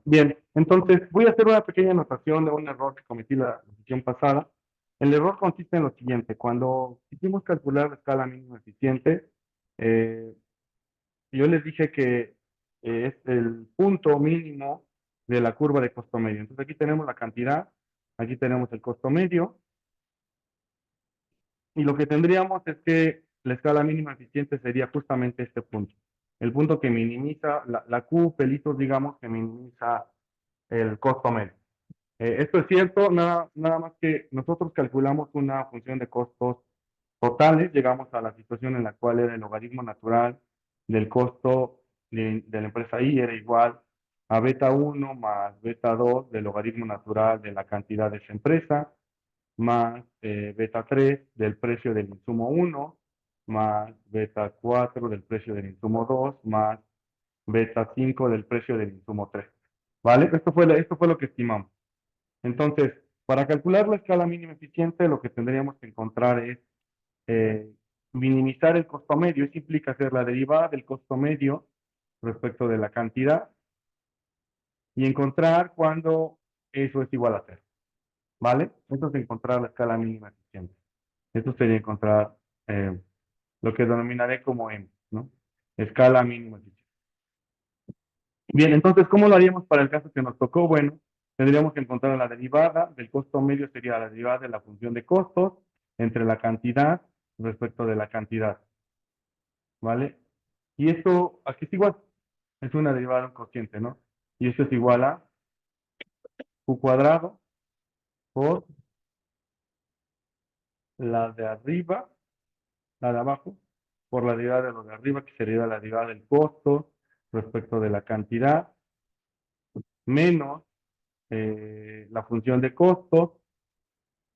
Bien, entonces voy a hacer una pequeña anotación de un error que cometí la sesión pasada. El error consiste en lo siguiente: cuando quisimos calcular la escala mínima eficiente, eh, yo les dije que es el punto mínimo de la curva de costo medio. Entonces aquí tenemos la cantidad, aquí tenemos el costo medio, y lo que tendríamos es que la escala mínima eficiente sería justamente este punto. El punto que minimiza, la Q pelitos, digamos, que minimiza el costo medio. Esto es cierto, nada más que nosotros calculamos una función de costos totales, llegamos a la situación en la cual era el logaritmo natural del costo de la empresa I era igual a beta 1 más beta 2 del logaritmo natural de la cantidad de esa empresa, más beta 3 del precio del insumo 1, más beta 4 del precio del insumo 2, más beta 5 del precio del insumo 3. ¿Vale? Esto fue lo que estimamos. Entonces, para calcular la escala mínima eficiente, lo que tendríamos que encontrar es eh, minimizar el costo medio. Eso implica hacer la derivada del costo medio respecto de la cantidad y encontrar cuándo eso es igual a cero. ¿Vale? Esto es encontrar la escala mínima eficiente. Esto sería encontrar lo que denominaré como M, ¿no? Escala mínima eficiente. Bien, entonces, ¿cómo lo haríamos para el caso que nos tocó? Bueno, tendríamos que encontrar la derivada del costo medio, sería la derivada de la función de costos entre la cantidad respecto de la cantidad, ¿vale? Y esto aquí es igual, es una derivada de un cociente, ¿no? Y esto es igual a Q cuadrado por la de arriba, la de abajo, por la derivada de lo de arriba, que sería la derivada del costo respecto de la cantidad, menos la función de costos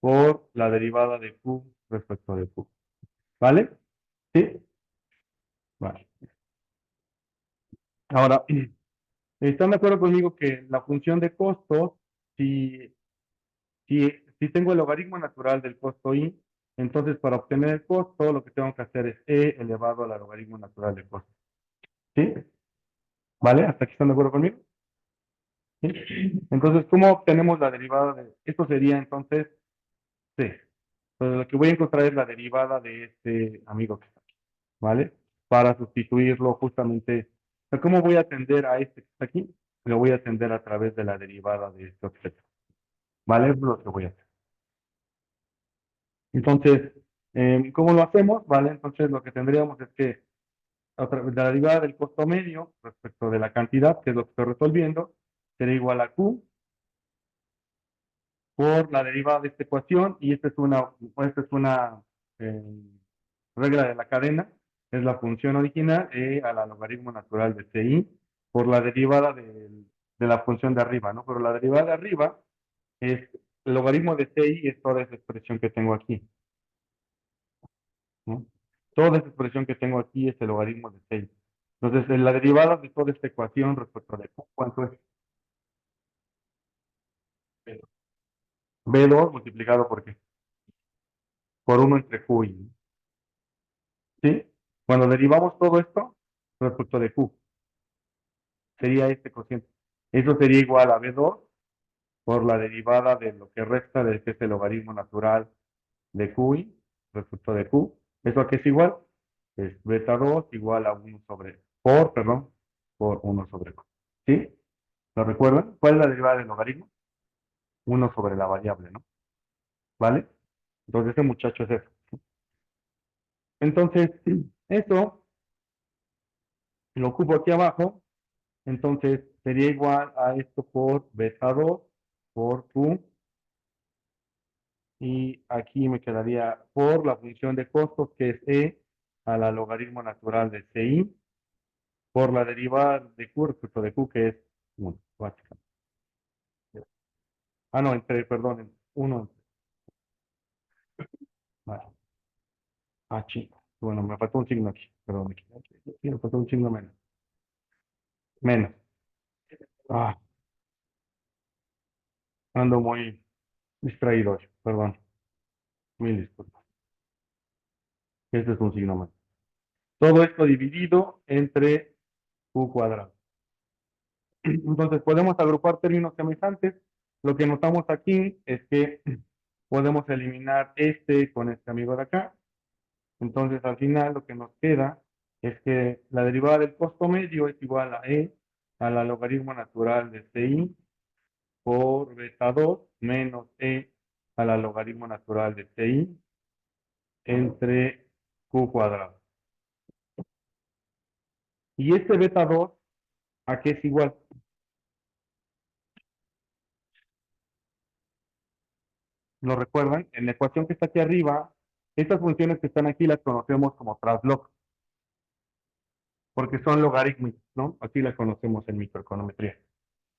por la derivada de Q respecto de Q. ¿Vale? ¿Sí? Vale. Ahora, ¿están de acuerdo conmigo que la función de costos, si, si tengo el logaritmo natural del costo I, entonces para obtener el costo lo que tengo que hacer es E elevado al logaritmo natural del costo? ¿Sí? ¿Vale? ¿Hasta aquí están de acuerdo conmigo? ¿Sí? Entonces, ¿cómo obtenemos la derivada de esto? Sería entonces C. Entonces, lo que voy a encontrar es la derivada de este amigo que está aquí. ¿Vale? Para sustituirlo justamente. ¿Cómo voy a atender a este que está aquí? Lo voy a atender a través de la derivada de este objeto. ¿Vale? Es lo que voy a hacer. Entonces, ¿cómo lo hacemos? ¿Vale? Entonces, lo que tendríamos es que a través de la derivada del costo medio respecto de la cantidad, que es lo que estoy resolviendo, será igual a Q por la derivada de esta ecuación, y esta es una eh, regla de la cadena, es la función original a la logaritmo natural de CI por la derivada de la función de arriba, ¿no? Pero la derivada de arriba es el logaritmo de CI, es toda esa expresión que tengo aquí, ¿no? Toda esa expresión que tengo aquí es el logaritmo de CI. Entonces, la derivada de toda esta ecuación respecto de Q, ¿cuánto es? B2 multiplicado por qué? Por 1 entre Q y, ¿sí? Cuando derivamos todo esto respecto de Q, sería este cociente. Eso sería igual a B2 por la derivada de lo que resta de que es el logaritmo natural de QI respecto de Q. ¿Eso a qué es igual? Es beta 2 igual a 1 sobre, perdón, por 1 sobre Q. ¿Sí? ¿Lo recuerdan? ¿Cuál es la derivada del logaritmo? 1 sobre la variable, ¿no? ¿Vale? Entonces ese muchacho es eso. Entonces, eso lo ocupo aquí abajo. Entonces sería igual a esto por beta 2 por Q. Y aquí me quedaría por la función de costos, que es E a la logaritmo natural de CI, por la derivada de Q respecto de Q, que es 1, básicamente. Ah, no, perdón, 1. Vale. Ah, chico. Bueno, me faltó un signo aquí. Perdón, me equivoqué. Sí, me faltó un signo menos. Menos. Ah, ando muy distraído hoy. Perdón. Mil disculpas. Este es un signo menos. Todo esto dividido entre Q cuadrado. Entonces podemos agrupar términos semejantes. Lo que notamos aquí es que podemos eliminar este con este amigo de acá. Entonces al final lo que nos queda es que la derivada del costo medio es igual a E a la logaritmo natural de CI por beta 2 menos E a la logaritmo natural de CI entre Q cuadrado. Y este beta 2, ¿a qué es igual? ¿Lo recuerdan? En la ecuación que está aquí arriba, estas funciones que están aquí las conocemos como traslog, porque son logarítmicas, ¿no? Así las conocemos en microeconometría.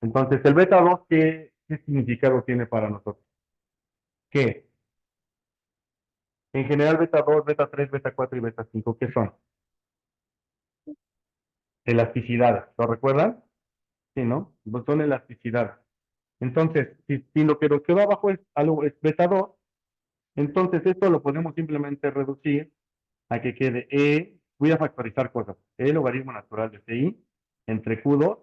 Entonces, el beta 2, ¿qué significado tiene para nosotros? Que en general beta 2, beta 3, beta 4 y beta 5, ¿qué son? Elasticidades, ¿lo recuerdan? Sí, ¿no? Pues son elasticidades. Entonces, si lo que nos queda abajo es algo es beta 2, entonces esto lo podemos simplemente reducir a que quede E, voy a factorizar cosas, E logaritmo natural de CI entre Q2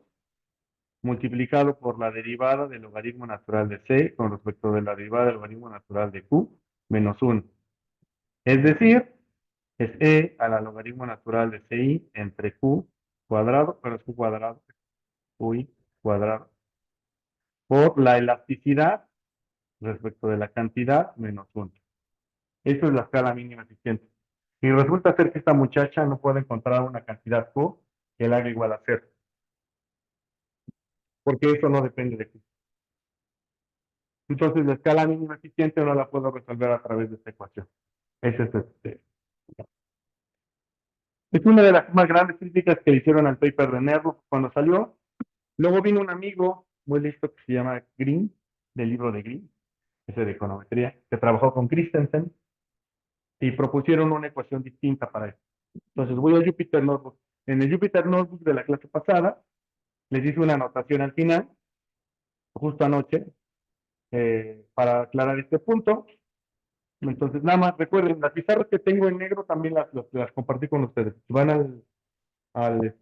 multiplicado por la derivada del logaritmo natural de C con respecto de la derivada del logaritmo natural de Q menos 1. Es decir, es E a la logaritmo natural de CI entre Q cuadrado, pero es Q cuadrado, QI cuadrado, por la elasticidad respecto de la cantidad menos 1. Eso es la escala mínima eficiente. Y resulta ser que esta muchacha no puede encontrar una cantidad Q que la haga igual a cero, porque eso no depende de Q. Entonces, la escala mínima eficiente no la puedo resolver a través de esta ecuación. Ese es es una de las más grandes críticas que le hicieron al paper de Nervo cuando salió. Luego vino un amigo muy listo que se llama Green, del libro de Green, ese de econometría, que trabajó con Christensen y propusieron una ecuación distinta para eso. Entonces voy a Jupyter Notebook. En el Jupyter Notebook de la clase pasada, les hice una anotación al final, justo anoche, para aclarar este punto. Entonces, nada más recuerden, las pizarras que tengo en negro también las compartí con ustedes. Si van al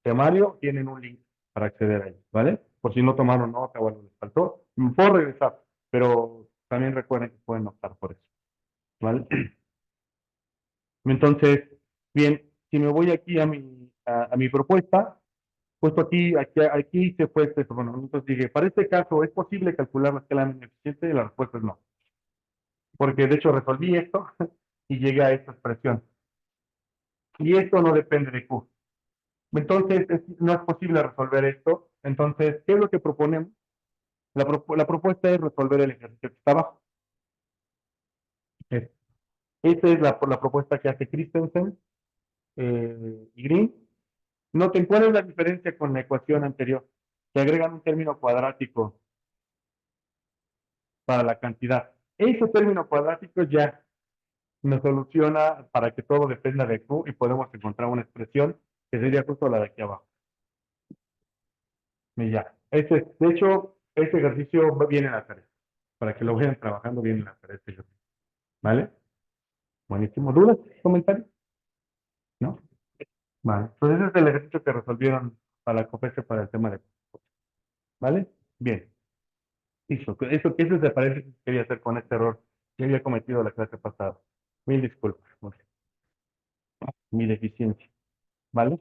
temario, tienen un link para acceder a ellos, ¿vale? Por si no tomaron nota o algo les faltó, puedo regresar, pero también recuerden que pueden optar por eso, ¿vale? Entonces, bien, si me voy aquí a mi propuesta, puesto aquí se fue este, bueno, entonces dije, para este caso, ¿es posible calcular la escala mínima eficiente? Y la respuesta es no, porque de hecho resolví esto y llegué a esta expresión. Y esto no depende de Q. Entonces, no es posible resolver esto. Entonces, ¿qué es lo que proponemos? La propuesta es resolver el ejercicio que está abajo. Es- Esa es la propuesta que hace Christensen y Green. Noten cuál es la diferencia con la ecuación anterior. Se agregan un término cuadrático para la cantidad. Ese término cuadrático ya nos soluciona para que todo dependa de Q y podemos encontrar una expresión que sería justo la de aquí abajo. Y ya. De hecho, este ejercicio viene en la tarea. Para que lo vayan trabajando bien en la tarea. Este ejercicio. ¿Vale? Buenísimo. ¿Dudas? ¿Comentarios? ¿No? Vale. Entonces ese es el ejercicio que resolvieron para la COPESE para el tema de... ¿Vale? Bien. Eso se parece que quería hacer con este error que había cometido la clase pasada. Mil disculpas. Mi deficiencia. ¿Vale?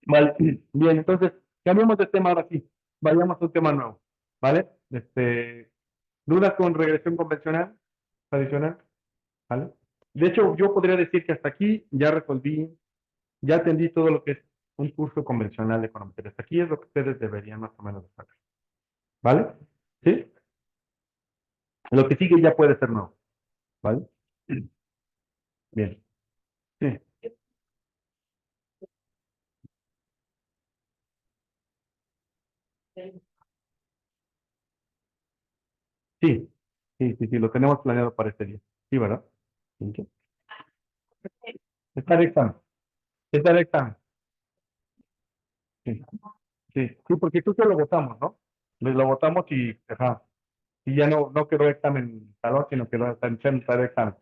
Vale. Bien, entonces, cambiamos de tema ahora sí. Vayamos a un tema nuevo. ¿Vale? ¿Dudas con regresión convencional? Tradicional. ¿Vale? De hecho, yo podría decir que hasta aquí ya resolví, ya atendí todo lo que es un curso convencional de econometría. Hasta aquí es lo que ustedes deberían más o menos saber. ¿Vale? ¿Sí? Lo que sigue ya puede ser nuevo. ¿Vale? Bien. Sí, sí, sí, lo tenemos planeado para este día. Sí, ¿verdad? Sí. Está el examen. Está el examen. Sí, sí, porque tú se lo votamos, ¿no? Les lo votamos ajá, y ya no quedó examen talón, sino quedó está el examen.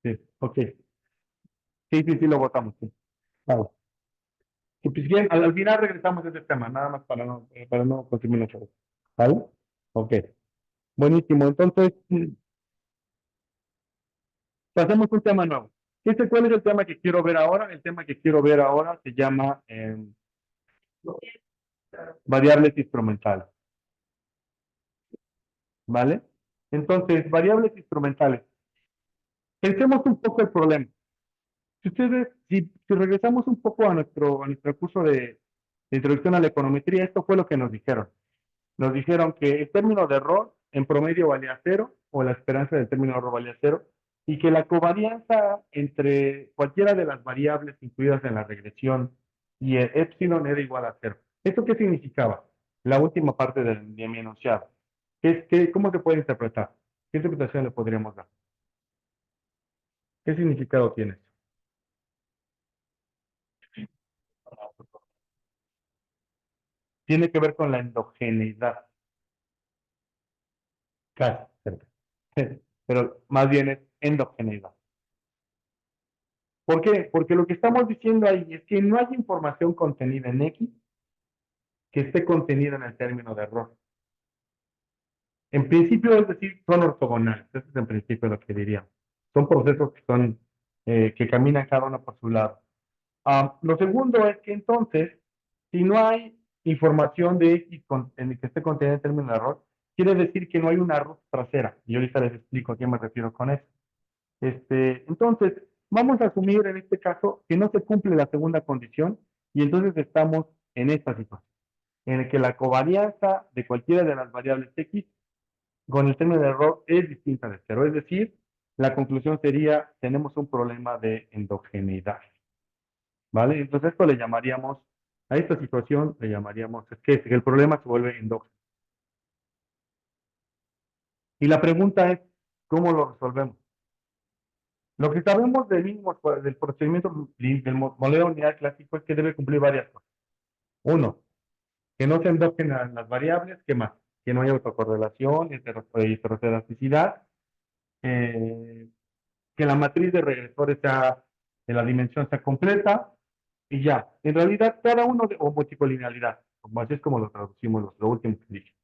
Sí. Ok. Sí, sí, sí, lo votamos. Sí. Vale. Y pues bien, al final regresamos a ese tema, nada más para no consumir mucho. ¿Vale? Ok. Buenísimo. Entonces, pasemos a un tema nuevo. ¿Cuál es el tema que quiero ver ahora? El tema que quiero ver ahora se llama variables instrumentales. ¿Vale? Entonces, variables instrumentales. Pensemos un poco el problema. Si regresamos un poco a nuestro curso de introducción a la econometría, esto fue lo que nos dijeron. Nos dijeron que el término de error en promedio valía cero, o la esperanza del término de error valía cero, y que la covarianza entre cualquiera de las variables incluidas en la regresión y el epsilon era igual a cero. ¿Esto qué significaba? La última parte de mi enunciado. ¿Cómo se puede interpretar? ¿Qué interpretación le podríamos dar? ¿Qué significado tiene esto? Tiene que ver con la endogeneidad. Casi, cerca. Pero más bien es endogeneidad. ¿Por qué? Porque lo que estamos diciendo ahí es que no hay información contenida en X que esté contenida en el término de error. En principio, es decir, son ortogonales. Eso es en principio lo que diríamos. Son procesos que caminan cada uno por su lado. Lo segundo es que entonces, si no hay información de X en el que esté contenida en el término de error, quiere decir que no hay una ruta trasera. Y ahorita les explico a qué me refiero con eso. Entonces, vamos a asumir en este caso que no se cumple la segunda condición y entonces estamos en esta situación, en el que la covarianza de cualquiera de las variables X con el término de error es distinta de cero. Es decir, la conclusión sería, tenemos un problema de endogeneidad. ¿Vale? Entonces esto le llamaríamos, a esta situación le llamaríamos, es que el problema se vuelve endógeno. Y la pregunta es, ¿cómo lo resolvemos? Lo que sabemos del procedimiento del modelo lineal clásico es que debe cumplir varias cosas. Uno, que no se endógenas las variables, ¿qué más? Que no haya autocorrelación, heteroscedasticidad, eh, que la matriz de regresores sea, de la dimensión sea completa, y ya. En realidad, cada uno, o multicollinealidad, como así es como lo traducimos lo último que dije.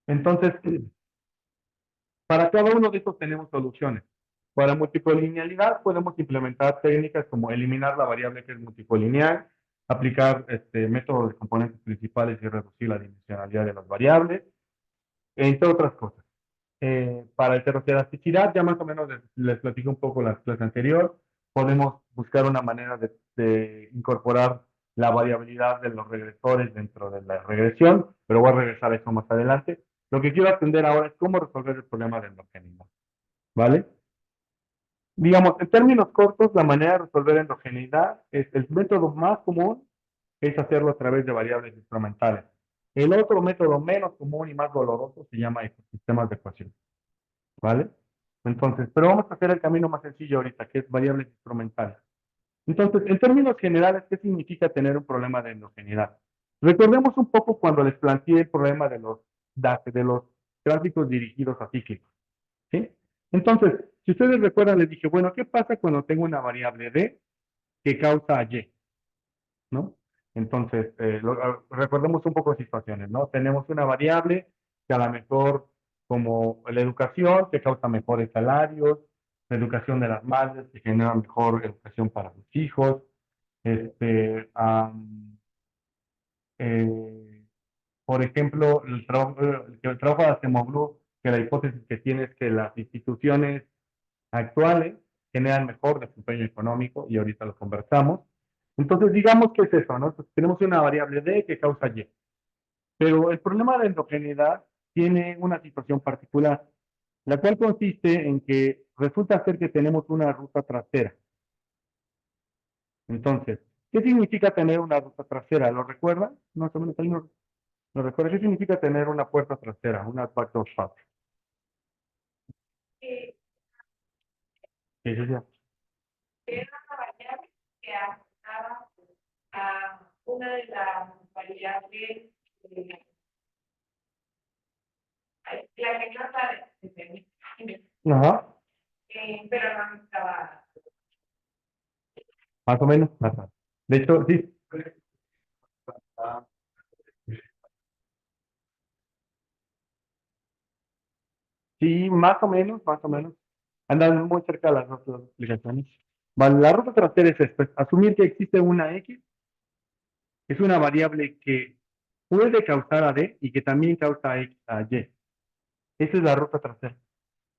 Entonces, para cada uno de estos tenemos soluciones. Para multicollinealidad podemos implementar técnicas como eliminar la variable que es multicollineal, aplicar métodos de componentes principales y reducir la dimensionalidad de las variables, entre otras cosas. Para heteroscedasticidad, ya más o menos les platico un poco la clase anterior, podemos buscar una manera de incorporar la variabilidad de los regresores dentro de la regresión, pero voy a regresar a eso más adelante. Lo que quiero atender ahora es cómo resolver el problema de endogeneidad, ¿vale? Digamos, en términos cortos, la manera de resolver endogeneidad es el método más común es hacerlo a través de variables instrumentales. El otro método menos común y más doloroso se llama sistemas de ecuación, ¿vale? Entonces, pero vamos a hacer el camino más sencillo ahorita, que es variables instrumentales. Entonces, en términos generales, ¿qué significa tener un problema de endogeneidad? Recordemos un poco cuando les planteé el problema de los DAC, de los gráficos dirigidos a cíclicos, ¿sí? Entonces, si ustedes recuerdan, les dije, bueno, ¿qué pasa cuando tengo una variable D que causa Y? ¿No? Entonces, recordemos un poco situaciones, ¿no? Tenemos una variable que a lo mejor, como la educación, que causa mejores salarios, la educación de las madres, que genera mejor educación para sus hijos, este, eh, por ejemplo, el trabajo de Acemoglu, que la hipótesis que tiene es que las instituciones actuales generan mejor desempeño económico y ahorita lo conversamos. Entonces, digamos que es eso, ¿no? Entonces, tenemos una variable D que causa Y. Pero el problema de endogeneidad tiene una situación particular, la cual consiste en que resulta ser que tenemos una ruta trasera. Entonces, ¿qué significa tener una ruta trasera? ¿Lo recuerdan? No, ¿lo recuerdan? ¿Qué significa tener una puerta trasera, una backdoor path? ¿Qué es eso? Era una variable que afectaba a una de las variables, la que no sabe, ajá. Pero no estaba. Más o menos. Ajá. De hecho, sí. Sí, más o menos, más o menos. Andan muy cerca de las dos explicaciones. Vale, la ruta trasera es esto, es asumir que existe una X, es una variable que puede causar a D y que también causa a X a Y. Esa es la ruta trasera.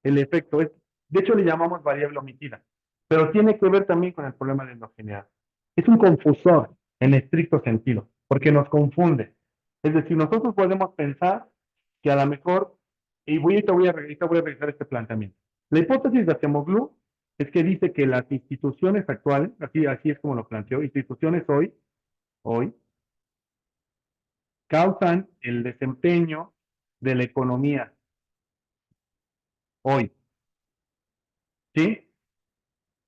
El efecto es, de hecho le llamamos variable omitida, pero tiene que ver también con el problema de endogeneidad. Es un confusor en estricto sentido, porque nos confunde. Es decir, nosotros podemos pensar que a lo mejor, y ahorita voy a revisar este planteamiento. La hipótesis de Acemoglu es que dice que las instituciones actuales, así es como lo planteó, instituciones hoy, causan el desempeño de la economía hoy, ¿sí?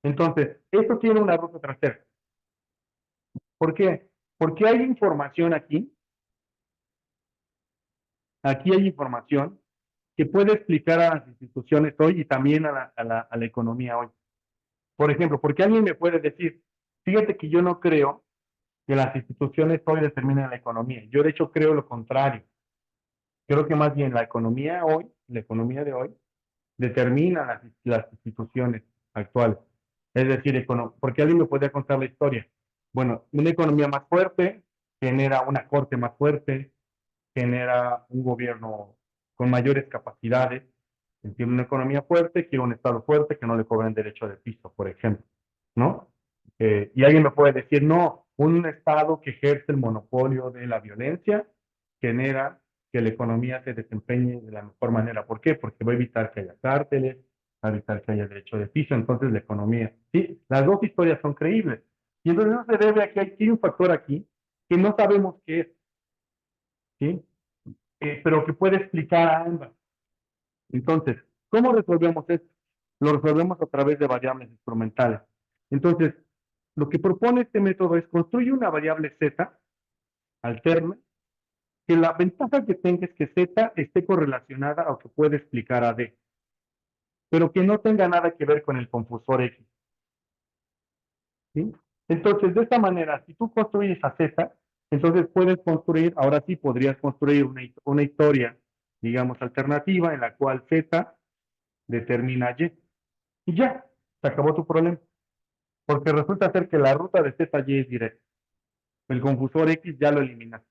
Entonces, esto tiene una ruta trasera. ¿Por qué? Porque hay información aquí hay información que puede explicar a las instituciones hoy y también a la economía hoy. Por ejemplo, porque alguien me puede decir, fíjate que yo no creo que las instituciones hoy determinen la economía. Yo de hecho creo lo contrario. Creo que más bien la economía de hoy, determina las instituciones actuales. Es decir, porque alguien me puede contar la historia. Bueno, una economía más fuerte genera una corte más fuerte, genera un gobierno con mayores capacidades. Tiene una economía fuerte, quiere un Estado fuerte que no le cobren derecho de piso, por ejemplo, ¿no? Y alguien me puede decir, no, un Estado que ejerce el monopolio de la violencia genera que la economía se desempeñe de la mejor manera. ¿Por qué? Porque va a evitar que haya cárteles, va a evitar que haya derecho de piso, entonces la economía. Sí, las dos historias son creíbles. Y entonces eso se debe a que hay un factor aquí que no sabemos qué es, ¿sí? Pero que puede explicar a ambas. Entonces, ¿cómo resolvemos esto? Lo resolvemos a través de variables instrumentales. Entonces, lo que propone este método es construir una variable z alterna, que la ventaja que tenga es que z esté correlacionada o que puede explicar a d, pero que no tenga nada que ver con el confusor x. ¿Sí? Entonces, de esta manera, si tú construyes a z, entonces puedes construir, ahora sí podrías construir una historia, digamos, alternativa en la cual z determina y. Y ya, se acabó tu problema. Porque resulta ser que la ruta de ZY es directa. El confusor X ya lo eliminas.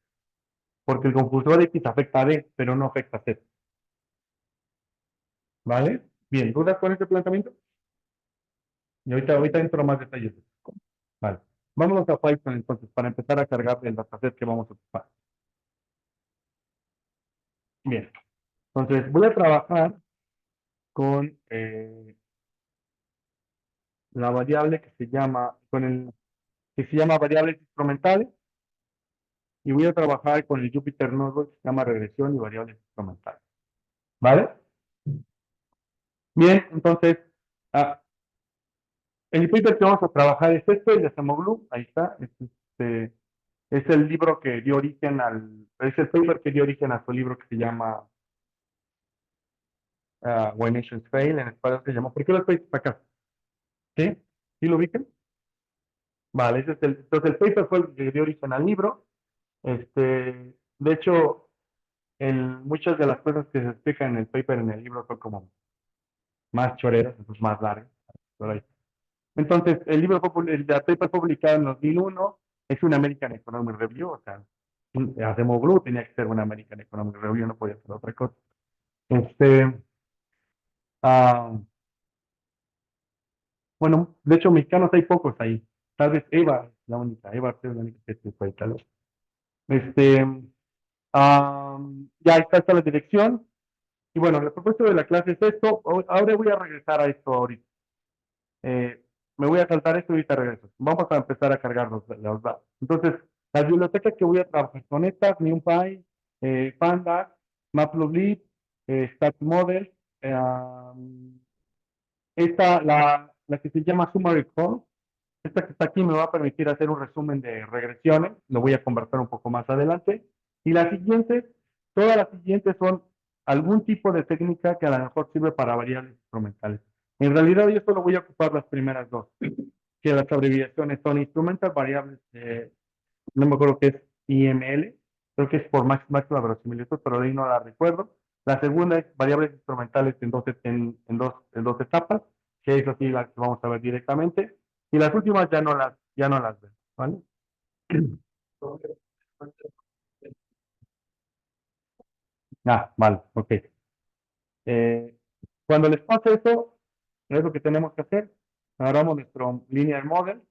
Porque el confusor X afecta a D, pero no afecta a Z. ¿Vale? Bien, ¿dudas con este planteamiento? Y ahorita entro más detalles. Vale. Vámonos a Python entonces, para empezar a cargar el dataset que vamos a ocupar. Bien. Entonces, voy a trabajar con la variable que se llama variables instrumentales, y voy a trabajar con el Jupyter Notebook que se llama regresión y variables instrumentales. ¿Vale? Bien, entonces, ah, el paper que vamos a trabajar es este, el de Semoglu, ahí está, es el libro que dio origen es el paper que dio origen a su libro que se llama Why Nations Fail, en español se llama, ¿por qué los países para acá? ¿Sí? ¿Sí lo ubican? Vale, entonces el paper fue el que dio origen al libro, de hecho, muchas de las cosas que se explican en el paper en el libro son como más choreras, entonces más largas, por ahí. Entonces, el paper fue publicado en 2001, es un American Economic Review, o sea, hacemos Blue, tenía que ser un American Economic Review, no podía ser otra cosa. Este, ah, bueno, de hecho, mexicanos hay pocos ahí. Tal vez Eva, Eva es la única que se ahí, tal vez. Este, ya está la dirección. Y bueno, el propósito de la clase es esto. Ahora voy a regresar a esto ahorita. Me voy a saltar esto y ahorita regreso. Vamos a empezar a cargar los datos. Entonces, las bibliotecas que voy a trabajar son estas: NumPy, Pandas, Matplotlib, StatModel, la que se llama Summary Call. Esta que está aquí me va a permitir hacer un resumen de regresiones. Lo voy a conversar un poco más adelante. Y las siguientes, todas las siguientes son algún tipo de técnica que a lo mejor sirve para variables instrumentales. En realidad yo solo voy a ocupar las primeras dos. que las abreviaciones son Instrumental Variables, no me acuerdo qué es IML, creo que es por máxima verosimilitud, pero de ahí no la recuerdo. La segunda es variables instrumentales en dos etapas, que eso sí las vamos a ver directamente. Y las últimas ya no las veo, ¿vale? Ah, vale, ok. Eh, Cuando les pase eso, es lo que tenemos que hacer. Agarramos nuestro linear model,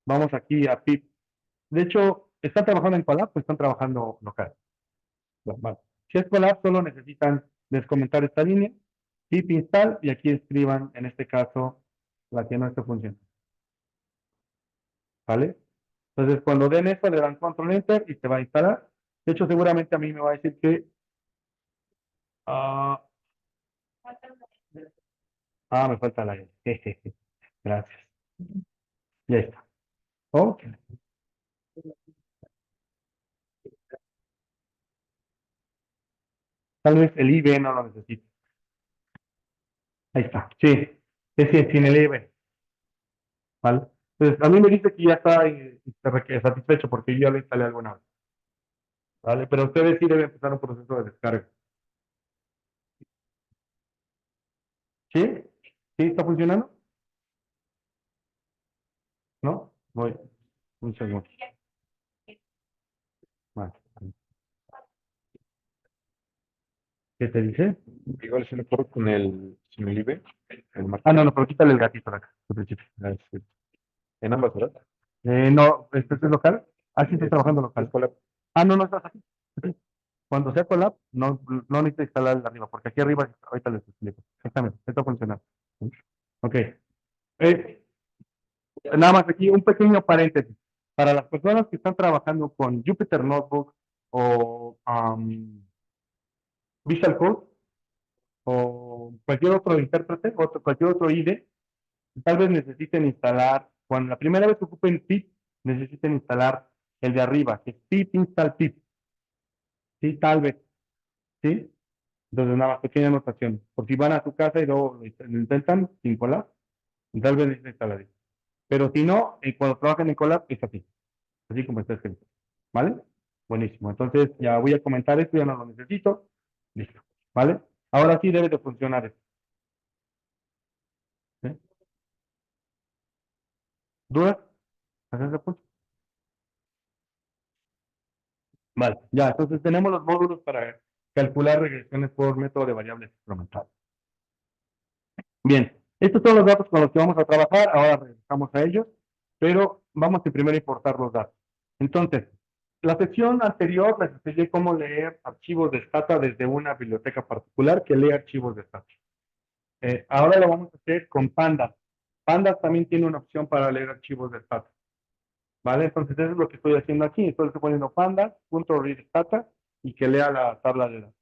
vamos aquí a PIP. De hecho, ¿están trabajando en Colab o están trabajando local? Vale. Si es Colab, solo necesitan descomentar esta línea, pip install, y aquí escriban, en este caso, la que no esté funcionando. ¿Vale? Entonces, cuando den esto, le dan control enter y se va a instalar. De hecho, seguramente a mí me va a decir que. ah, Me falta la E. Jejeje. Gracias. Ya está. Ok. Tal vez el IB no lo necesite. Ahí está. Sí. Es decir, sin el IB. ¿Vale? Entonces, a mí me dice que ya está satisfecho porque yo ya le instalé alguna vez. ¿Vale? Pero ustedes sí deben empezar un proceso de descarga. ¿Sí? ¿Sí está funcionando? ¿No? Voy. Un segundo. Vale. ¿Qué te dice? Igual se le ocurre con sin el IB, el No, marcador. no, pero quítale el gatito de acá, al principio. Sí. En ambas, ¿verdad? No, ¿este es local? Sí estoy Es, trabajando es local. Colab. No, no estás aquí. Aquí. Cuando sea collab, no necesito instalar el de arriba, porque aquí arriba, ahorita les explico. Exactamente, esto funciona. Ok. Nada más aquí un pequeño paréntesis. Para las personas que están trabajando con Jupyter Notebook o Visual Code o cualquier otro intérprete, cualquier otro IDE, tal vez necesiten instalar, cuando la primera vez que ocupen pip, necesiten instalar el de arriba, que es pip install pip. Sí, tal vez, ¿sí? Entonces, nada más, pequeña anotación. Por si van a su casa y luego lo intentan sin collab, tal vez necesiten instalar eso. Pero si no, cuando trabajen en collab, es así como está escrito. ¿Vale? Buenísimo. Entonces, ya voy a comentar esto, ya no lo necesito. Listo. ¿Vale? Ahora sí debe de funcionar esto. ¿Sí? ¿Dudas? ¿Hasta ese punto? Vale, ya, entonces tenemos los módulos para calcular regresiones por método de variables instrumentales. Bien, estos son los datos con los que vamos a trabajar, ahora regresamos a ellos, pero vamos a primero importar los datos. Entonces, la sección anterior les enseñé cómo leer archivos de Stata desde una biblioteca particular que lee archivos de Stata. Ahora lo vamos a hacer con Pandas. Pandas también tiene una opción para leer archivos de Stata. ¿Vale? Entonces, eso es lo que estoy haciendo aquí. Estoy poniendo pandas.readStata y que lea la tabla de datos.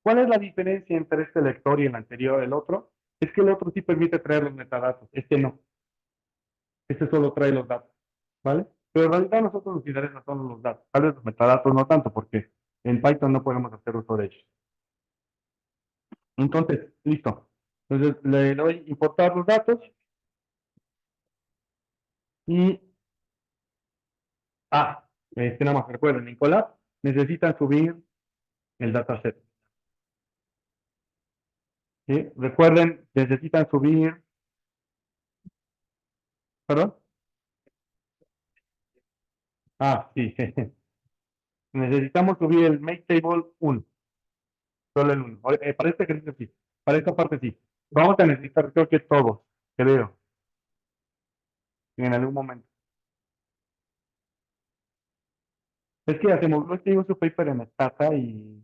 ¿Cuál es la diferencia entre este lector y el anterior, el otro? Es que el otro sí permite traer los metadatos, este no. Este solo trae los datos, ¿vale? Pero en realidad a nosotros nos interesan solo los datos. Tal vez los metadatos no tanto, porque en Python no podemos hacer uso de ellos. Entonces, listo. Entonces, le doy importar los datos y, nada más recuerden, en Colab necesitan subir el dataset. ¿Sí? Recuerden, necesitan subir, perdón. Sí. Necesitamos subir el make table 1. Solo el uno. Para este ejercicio sí. Para esta parte sí. Vamos a necesitar, creo que todos, creo, en algún momento. Es que hacemos, es que yo su paper en Stata y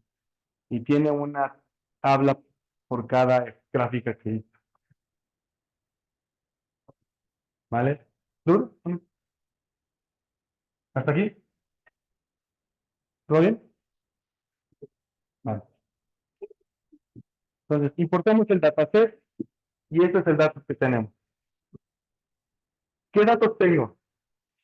tiene una tabla por cada gráfica que hizo. ¿Vale? ¿Dur? ¿Hasta aquí? ¿Todo bien? Vale. Entonces, importamos el dataset y este es el dato que tenemos. ¿Qué datos tengo?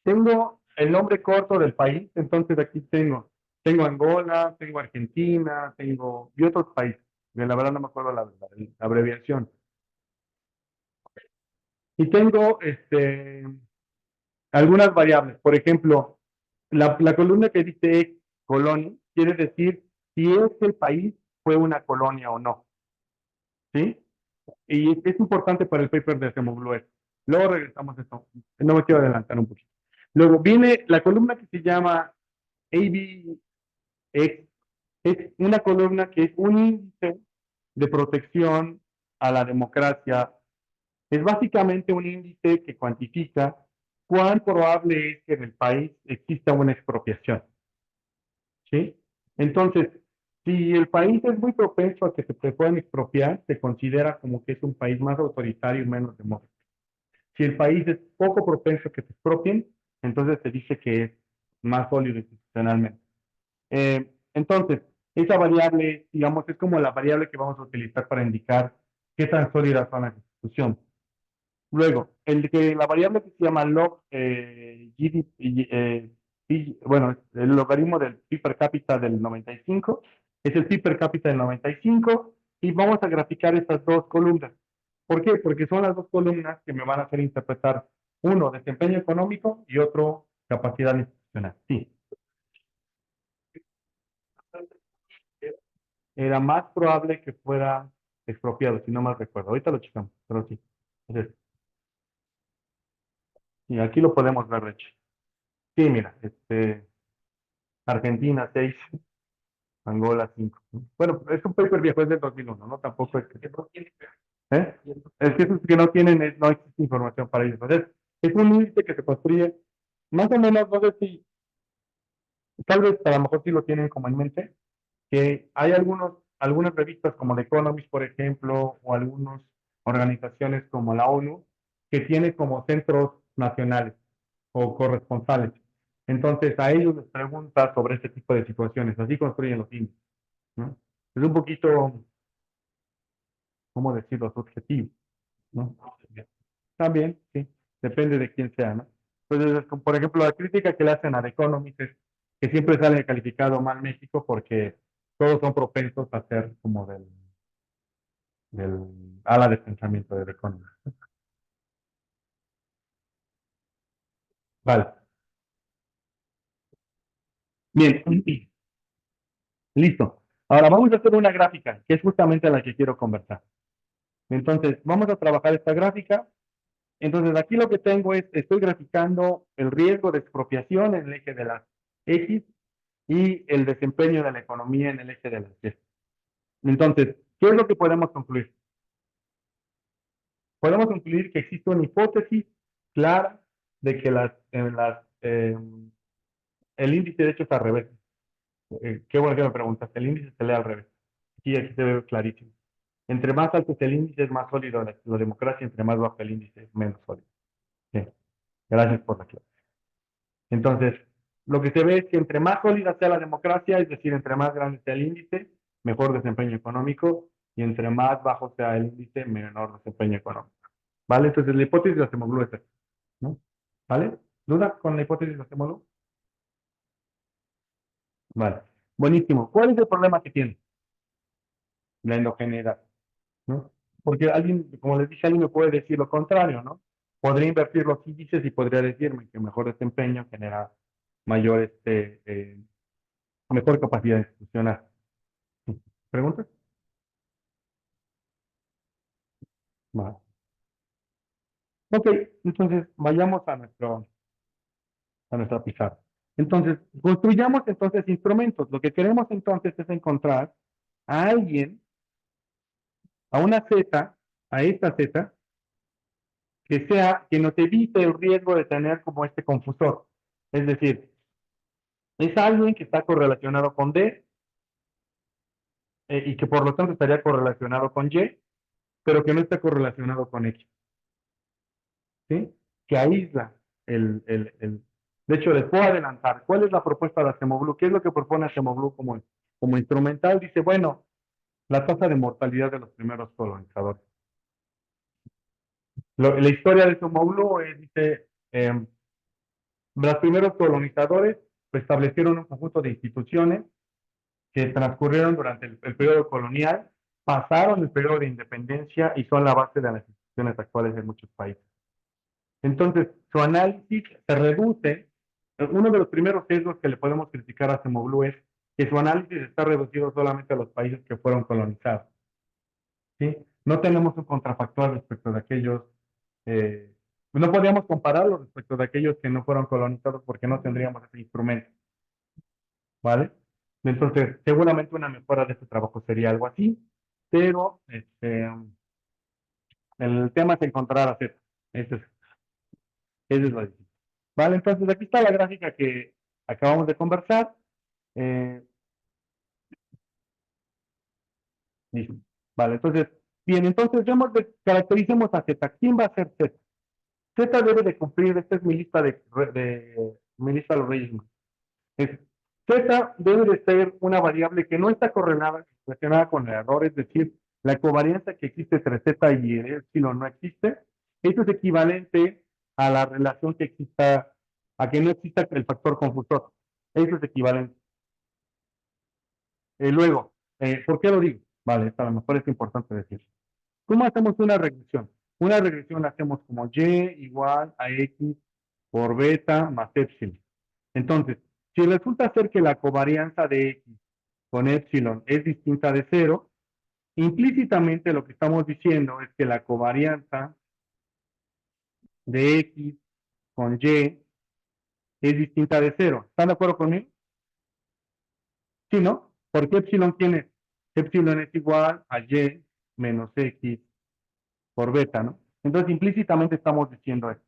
Tengo el nombre corto del país, entonces aquí tengo Angola, tengo Argentina, y otros países. De la verdad no me acuerdo la abreviación. Y tengo algunas variables. Por ejemplo, la columna que dice ex colonia quiere decir si ese país fue una colonia o no. ¿Sí? Y es importante para el paper de Acemoglu. Luego regresamos a esto. No me quiero adelantar un poquito. Luego viene la columna que se llama ABX. Es una columna que es un índice de protección a la democracia. Es básicamente un índice que cuantifica cuán probable es que en el país exista una expropiación. ¿Sí? Entonces, si el país es muy propenso a que se puedan expropiar, se considera como que es un país más autoritario y menos democrático. Si el país es poco propenso a que se expropien, entonces se dice que es más sólido institucionalmente. Entonces, esa variable, digamos, es como la variable que vamos a utilizar para indicar qué tan sólidas son las instituciones. Luego, la variable que se llama log GDP, bueno, el logaritmo del PIB per cápita del 95, es el PIB per cápita del 95, y vamos a graficar estas dos columnas. ¿Por qué? Porque son las dos columnas que me van a hacer interpretar uno, desempeño económico, y otro, capacidad institucional. Sí, era más probable que fuera expropiado, si no mal recuerdo. Ahorita lo checamos, pero sí. Entonces, y aquí lo podemos ver, de hecho. Sí, mira, Argentina 6, Angola 5. Bueno, es un paper viejo, es del 2001, ¿no? Tampoco es que... ¿Eh? Es que esos que no tienen, no existe información para ellos. Entonces, es un índice que se construye más o menos, no sé si, tal vez a lo mejor sí lo tienen como en mente, que hay algunas revistas como The Economist, por ejemplo, o algunas organizaciones como la ONU, que tiene como centros nacionales o corresponsales. Entonces, a ellos les pregunta sobre este tipo de situaciones. Así construyen los índices, ¿no? Es un poquito, ¿cómo decirlo?, subjetivo, ¿no? También, sí, depende de quién sea, ¿no? Entonces, por ejemplo, la crítica que le hacen a The Economist es que siempre sale calificado mal México porque todos son propensos a ser como del ala de pensamiento de The Economist. Vale, bien, listo. Ahora vamos a hacer una gráfica, que es justamente la que quiero conversar. Entonces, vamos a trabajar esta gráfica. Entonces, aquí lo que tengo es, estoy graficando el riesgo de expropiación en el eje de las X y el desempeño de la economía en el eje de las Y. Entonces, ¿qué es lo que podemos concluir? Podemos concluir que existe una hipótesis clara de que el índice de hecho es al revés. Qué bueno que me preguntas, el índice se lee al revés. Aquí se ve clarísimo. Entre más alto es el índice, es más sólido la democracia, entre más bajo el índice, es menos sólido. Sí. Gracias por la clase. Entonces, lo que se ve es que entre más sólida sea la democracia, es decir, entre más grande sea el índice, mejor desempeño económico, y entre más bajo sea el índice, menor desempeño económico. ¿Vale? Entonces, la hipótesis de Acemoglu es esta, ¿no? ¿Vale? ¿Duda con la hipótesis de Acemoglu? Vale. Buenísimo. ¿Cuál es el problema que tiene? La endogeneidad, ¿no? Porque alguien, como les dije, alguien me puede decir lo contrario, ¿no? Podría invertir los índices y podría decirme que mejor desempeño genera mayor, mejor capacidad institucional. ¿Preguntas? Vale. Ok, entonces vayamos a nuestra pizarra. Entonces, construyamos entonces instrumentos. Lo que queremos entonces es encontrar a alguien, a una Z, a esta Z, que nos evite el riesgo de tener como este confusor. Es decir, es alguien que está correlacionado con D, y que por lo tanto estaría correlacionado con Y, pero que no está correlacionado con X. ¿Sí? Que aísla De hecho, les puedo adelantar. ¿Cuál es la propuesta de Acemoglu? ¿Qué es lo que propone Acemoglu como instrumental? Dice, bueno, la tasa de mortalidad de los primeros colonizadores. La historia de Acemoglu dice, los primeros colonizadores establecieron un conjunto de instituciones que transcurrieron durante el periodo colonial, pasaron el periodo de independencia y son la base de las instituciones actuales de muchos países. Entonces, su análisis se reduce. Uno de los primeros sesgos que le podemos criticar a Semoglu es que su análisis está reducido solamente a los países que fueron colonizados. ¿Sí? No tenemos un contrafactual respecto de aquellos, eh, no podríamos compararlo respecto de aquellos que no fueron colonizados porque no tendríamos ese instrumento, ¿vale? Entonces, seguramente una mejora de este trabajo sería algo así, pero el tema es encontrar a Z. Ese es lo difícil. ¿Vale? Entonces, aquí está la gráfica que acabamos de conversar. Eh, Listo. Vale, entonces, bien, entonces caractericemos a Z. ¿Quién va a ser Z? Z debe de cumplir, esta es mi lista mi lista de los reyes magos. Z debe de ser una variable que no está relacionada con el error, es decir, la covarianza que existe entre Z y el epsilon no existe. Eso es equivalente a la relación que exista, a que no exista el factor confusor. Eso es equivalente. Luego, ¿por qué lo digo? Vale, esto a lo mejor es importante decir. ¿Cómo hacemos una regresión? Una regresión la hacemos como y igual a x por beta más epsilon. Entonces, si resulta ser que la covarianza de x con epsilon es distinta de cero, implícitamente lo que estamos diciendo es que la covarianza de x con y es distinta de cero. ¿Están de acuerdo conmigo? Sí, ¿no? Porque epsilon tiene, epsilon es igual a y menos x por beta, ¿no? Entonces, implícitamente estamos diciendo esto.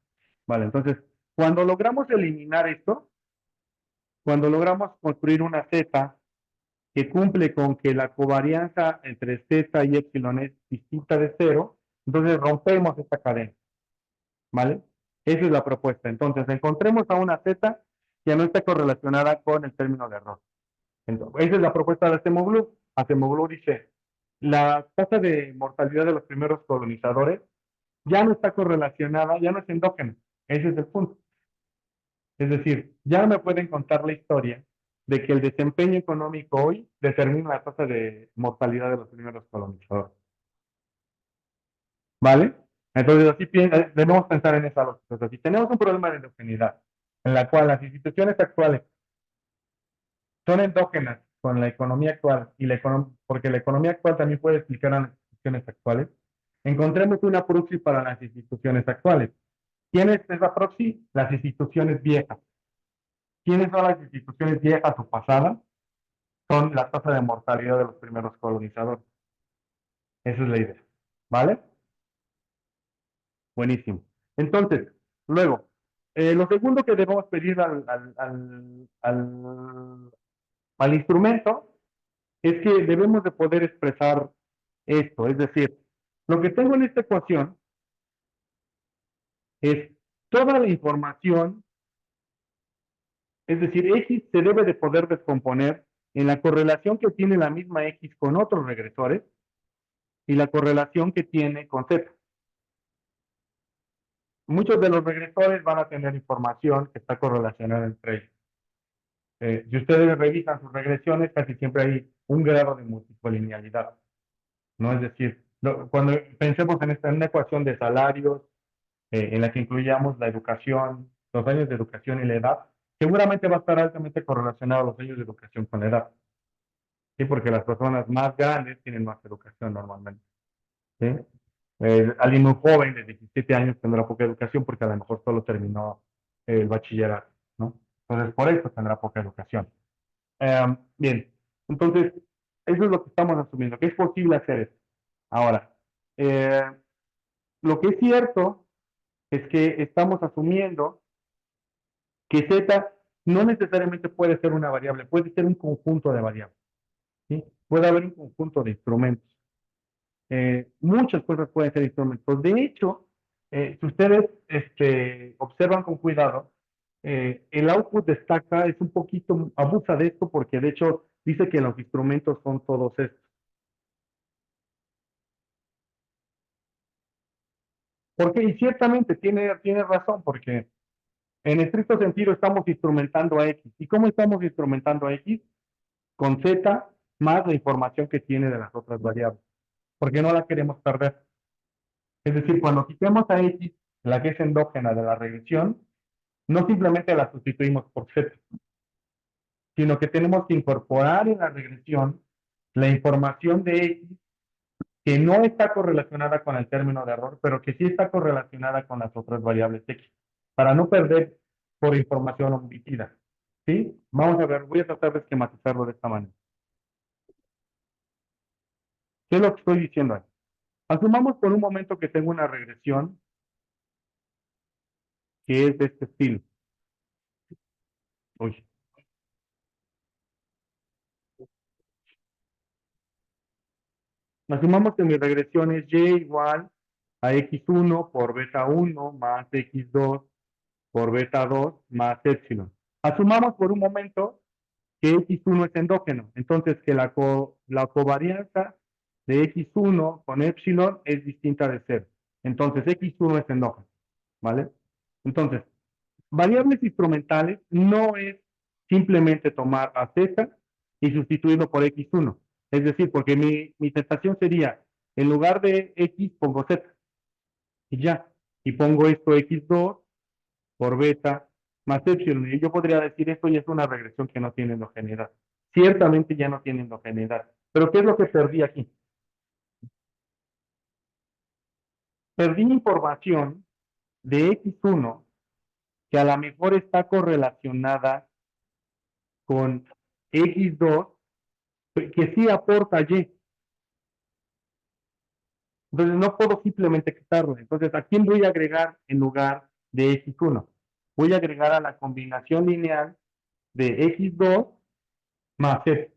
Vale, entonces, cuando logramos eliminar esto, cuando logramos construir una z que cumple con que la covarianza entre z y epsilon es distinta de cero, entonces rompemos esta cadena, ¿vale? Esa es la propuesta. Entonces, encontremos a una z que no está correlacionada con el término de error. Entonces, esa es la propuesta de Acemoglu. Acemoglu dice, la tasa de mortalidad de los primeros colonizadores ya no está correlacionada, ya no es endógena. Ese es el punto. Es decir, ya no me pueden contar la historia de que el desempeño económico hoy determina la tasa de mortalidad de los primeros colonizadores. ¿Vale? Entonces, así debemos pensar en esa lógica. O sea, si tenemos un problema de endogeneidad en la cual las instituciones actuales son endógenas con la economía actual, porque la economía actual también puede explicar a las instituciones actuales, encontremos una proxy para las instituciones actuales. ¿Quién es esa proxy? Las instituciones viejas. ¿Quiénes son las instituciones viejas o pasadas? Son la tasa de mortalidad de los primeros colonizadores. Esa es la idea. ¿Vale? Buenísimo. Entonces, luego, lo segundo que debemos pedir al instrumento es que debemos de poder expresar esto. Es decir, lo que tengo en esta ecuación es toda la información, es decir, X se debe de poder descomponer en la correlación que tiene la misma X con otros regresores y la correlación que tiene con Z. Muchos de los regresores van a tener información que está correlacionada entre ellos. Si ustedes revisan sus regresiones, casi siempre hay un grado de multicolinialidad, ¿no? Es decir, cuando pensemos en una ecuación de salarios, en la que incluyamos la educación, los años de educación y la edad, seguramente va a estar altamente correlacionado los años de educación con la edad. ¿Sí? Porque las personas más grandes tienen más educación normalmente. ¿Sí? Alguien muy joven de 17 años tendrá poca educación porque a lo mejor solo terminó el bachillerato, ¿no? Entonces, por eso tendrá poca educación. Bien, entonces, eso es lo que estamos asumiendo, que es posible hacer esto. Ahora, eh, lo que es cierto es que estamos asumiendo que Z no necesariamente puede ser una variable, puede ser un conjunto de variables, ¿sí? Puede haber un conjunto de instrumentos. Muchas cosas pueden ser instrumentos. De hecho, si ustedes observan con cuidado, el output destaca, es un poquito, abusa de esto porque de hecho dice que los instrumentos son todos estos. Porque, y ciertamente tiene razón, porque en estricto sentido estamos instrumentando a X. ¿Y cómo estamos instrumentando a X? Con Z más la información que tiene de las otras variables, porque no la queremos perder. Es decir, cuando quitemos a X la que es endógena de la regresión, no simplemente la sustituimos por Z, sino que tenemos que incorporar en la regresión la información de X que no está correlacionada con el término de error, pero que sí está correlacionada con las otras variables X, para no perder por información omitida. ¿Sí? Vamos a ver, voy a tratar de esquematizarlo de esta manera. ¿Qué es lo que estoy diciendo ahí? Asumamos por un momento que tengo una regresión que es de este estilo. Uy. Asumamos que mi regresión es y igual a x1 por beta 1 más x2 por beta 2 más epsilon. Asumamos por un momento que x1 es endógeno, entonces que la covarianza de x1 con epsilon es distinta de 0. Entonces x1 es endógeno, ¿vale? Entonces, variables instrumentales no es simplemente tomar a z y sustituirlo por x1. Es decir, porque mi tentación sería, en lugar de x pongo z y ya. Y pongo esto x2 por beta más epsilon. Y yo podría decir esto ya es una regresión que no tiene endogeneidad. Ciertamente ya no tiene endogeneidad. Pero ¿qué es lo que perdí aquí? Perdí información de x1 que a lo mejor está correlacionada con x2 que sí aporta y. Entonces no puedo simplemente quitarlo. Entonces, ¿a quién voy a agregar en lugar de x1? Voy a agregar a la combinación lineal de x2 más f.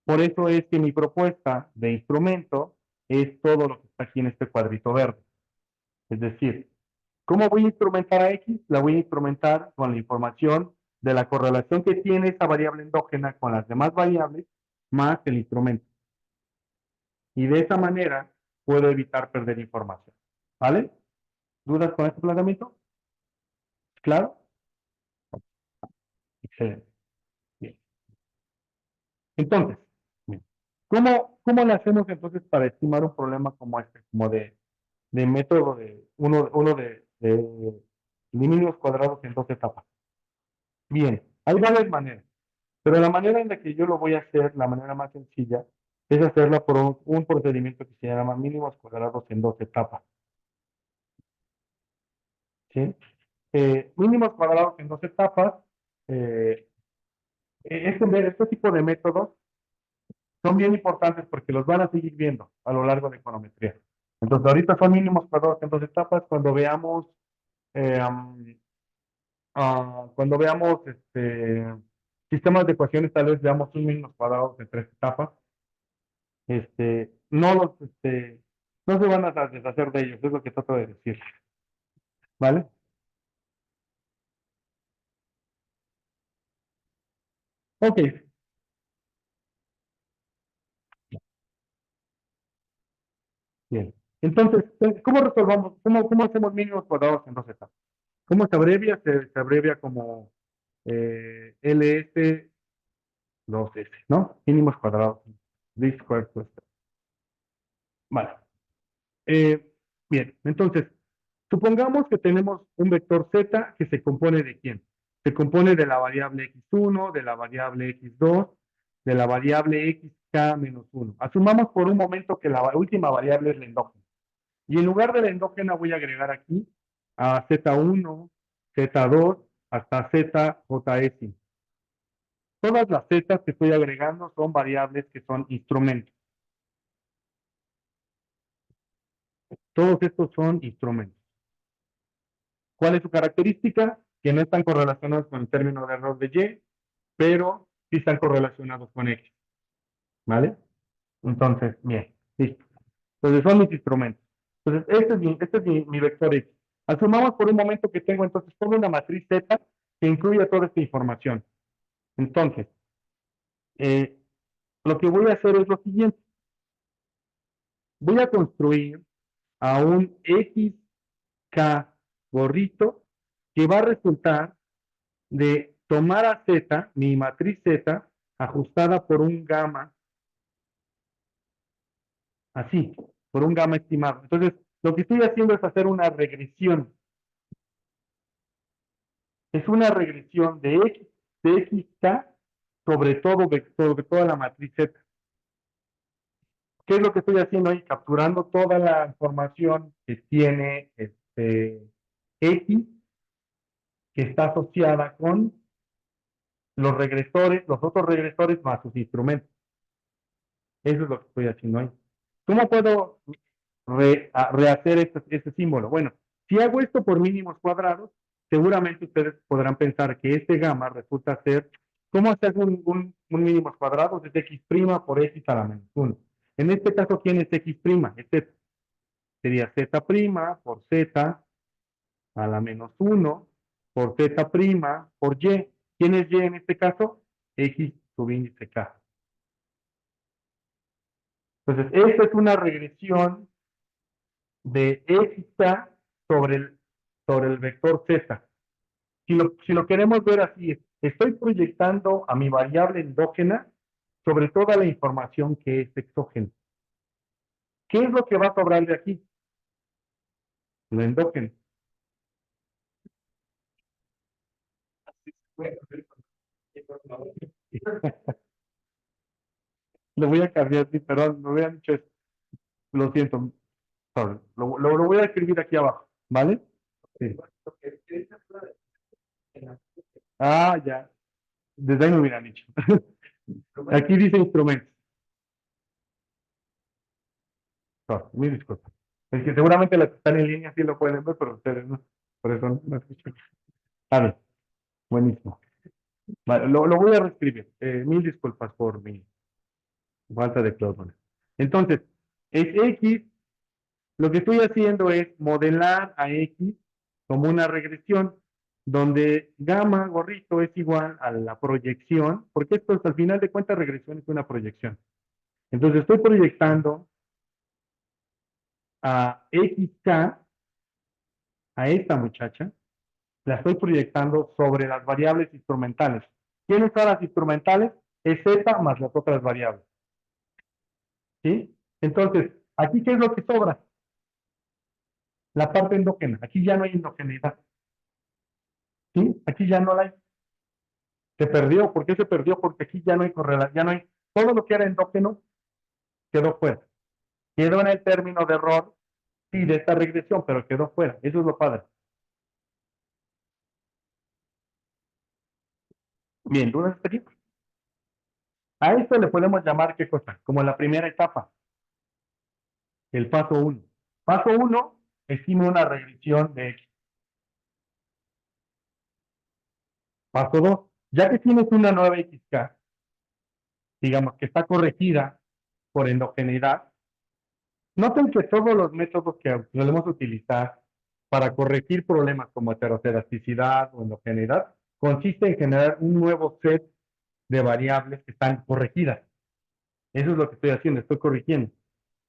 Por eso es que mi propuesta de instrumento es todo lo que está aquí en este cuadrito verde. Es decir, ¿cómo voy a instrumentar a x? La voy a instrumentar con la información de la correlación que tiene esa variable endógena con las demás variables más el instrumento. Y de esa manera puedo evitar perder información. ¿Vale? ¿Dudas con este planteamiento? ¿Claro? Excelente. Bien. Entonces, bien. ¿Cómo le hacemos entonces para estimar un problema como este? Como de método de uno de límites cuadrados en dos etapas. Bien, hay varias maneras, pero la manera en la que yo lo voy a hacer, la manera más sencilla, es hacerla por un procedimiento que se llama mínimos cuadrados en dos etapas. ¿Sí? Mínimos cuadrados en dos etapas. eh, este tipo de métodos son bien importantes porque los van a seguir viendo a lo largo de econometría. Entonces, ahorita son mínimos cuadrados en dos etapas. Eh, cuando veamos sistemas de ecuaciones, tal vez veamos un mínimos cuadrados de tres etapas. No no se van a deshacer de ellos, es lo que trato de decir. ¿Vale? Ok, bien. Entonces, ¿cómo resolvamos? ¿Cómo hacemos mínimos cuadrados en dos etapas? ¿Cómo se abrevia? Se abrevia como LS 2S, ¿no? Mínimos cuadrados. Least square plus. Vale. Eh, bien, entonces, supongamos que tenemos un vector z que se compone de quién? Se compone de la variable x1, de la variable x2, de la variable xk menos 1. Asumamos por un momento que la última variable es la endógena. Y en lugar de la endógena voy a agregar aquí a z1, z2, hasta zjs. Todas las z que estoy agregando son variables que son instrumentos. Todos estos son instrumentos. ¿Cuál es su característica? Que no están correlacionados con el término de error de Y, pero sí están correlacionados con X. ¿Vale? Entonces, bien, listo. Entonces son mis instrumentos. Entonces, este es mi vector X. Asumamos por un momento que tengo entonces toda una matriz Z que incluye toda esta información. Entonces, eh, lo que voy a hacer es lo siguiente. Voy a construir a un XK gorrito que va a resultar de tomar a Z, mi matriz Z, ajustada por un gamma, así, por un gamma estimado. Entonces, Lo que estoy haciendo es hacer una regresión. Es una regresión de xk sobre toda la matriz Z. ¿Qué es lo que estoy haciendo ahí? Capturando toda la información que tiene X, que está asociada con los regresores, los otros regresores más sus instrumentos. Eso es lo que estoy haciendo ahí. ¿Cómo puedo rehacer este símbolo? Bueno, si hago esto por mínimos cuadrados, seguramente ustedes podrán pensar que este gamma resulta ser, ¿cómo hacer un mínimos cuadrados? Es x' por x a la menos 1. En este caso, ¿quién es x'? Es z. Sería z' por z a la menos 1 por z' por y. ¿Quién es y en este caso? X subíndice k. Entonces, esta es una regresión de x sobre el vector z. Si lo queremos ver así, estoy proyectando a mi variable endógena sobre toda la información que es exógena. ¿Qué es lo que va a sobrar de aquí? Lo endógeno. Lo voy a cambiar, sí, perdón, me hubieran dicho esto. Lo siento, sorry. Lo voy a escribir aquí abajo, ¿vale? Sí. Ah, ya. Desde ahí me hubieran dicho. Aquí dice instrumentos. Sorry, mi disculpa. Es que seguramente las que están en línea sí lo pueden ver, pero ustedes no. Por eso no escuchan. Vale, buenísimo. Vale, lo voy a reescribir. Mil disculpas por mi falta de clósura. Entonces, es X, lo que estoy haciendo es modelar a X como una regresión, donde gamma gorrito es igual a la proyección, porque esto al final de cuentas regresión es una proyección. Entonces estoy proyectando a XK, a esta muchacha, la estoy proyectando sobre las variables instrumentales. ¿Quiénes son las instrumentales? Es Z más las otras variables. ¿Sí? Entonces, ¿aquí qué es lo que sobra? La parte endógena. Aquí ya no hay endogeneidad. ¿Sí? Aquí ya no la hay. Se perdió. ¿Por qué se perdió? Porque aquí ya no hay correlación, ya no hay. Todo lo que era endógeno quedó fuera. Quedó en el término de error, sí, de esta regresión, pero quedó fuera. Eso es lo padre. Bien, ¿dudas hasta aquí? A esto le podemos llamar, ¿qué cosa? Como la primera etapa, el paso 1. Paso 1, estimo una regresión de X. Paso 2, ya que tienes una nueva XK, digamos que está corregida por endogeneidad, noten que todos los métodos que solemos utilizar para corregir problemas como heteroscedaticidad o endogeneidad consiste en generar un nuevo set de variables que están corregidas. Eso es lo que estoy haciendo, estoy corrigiendo.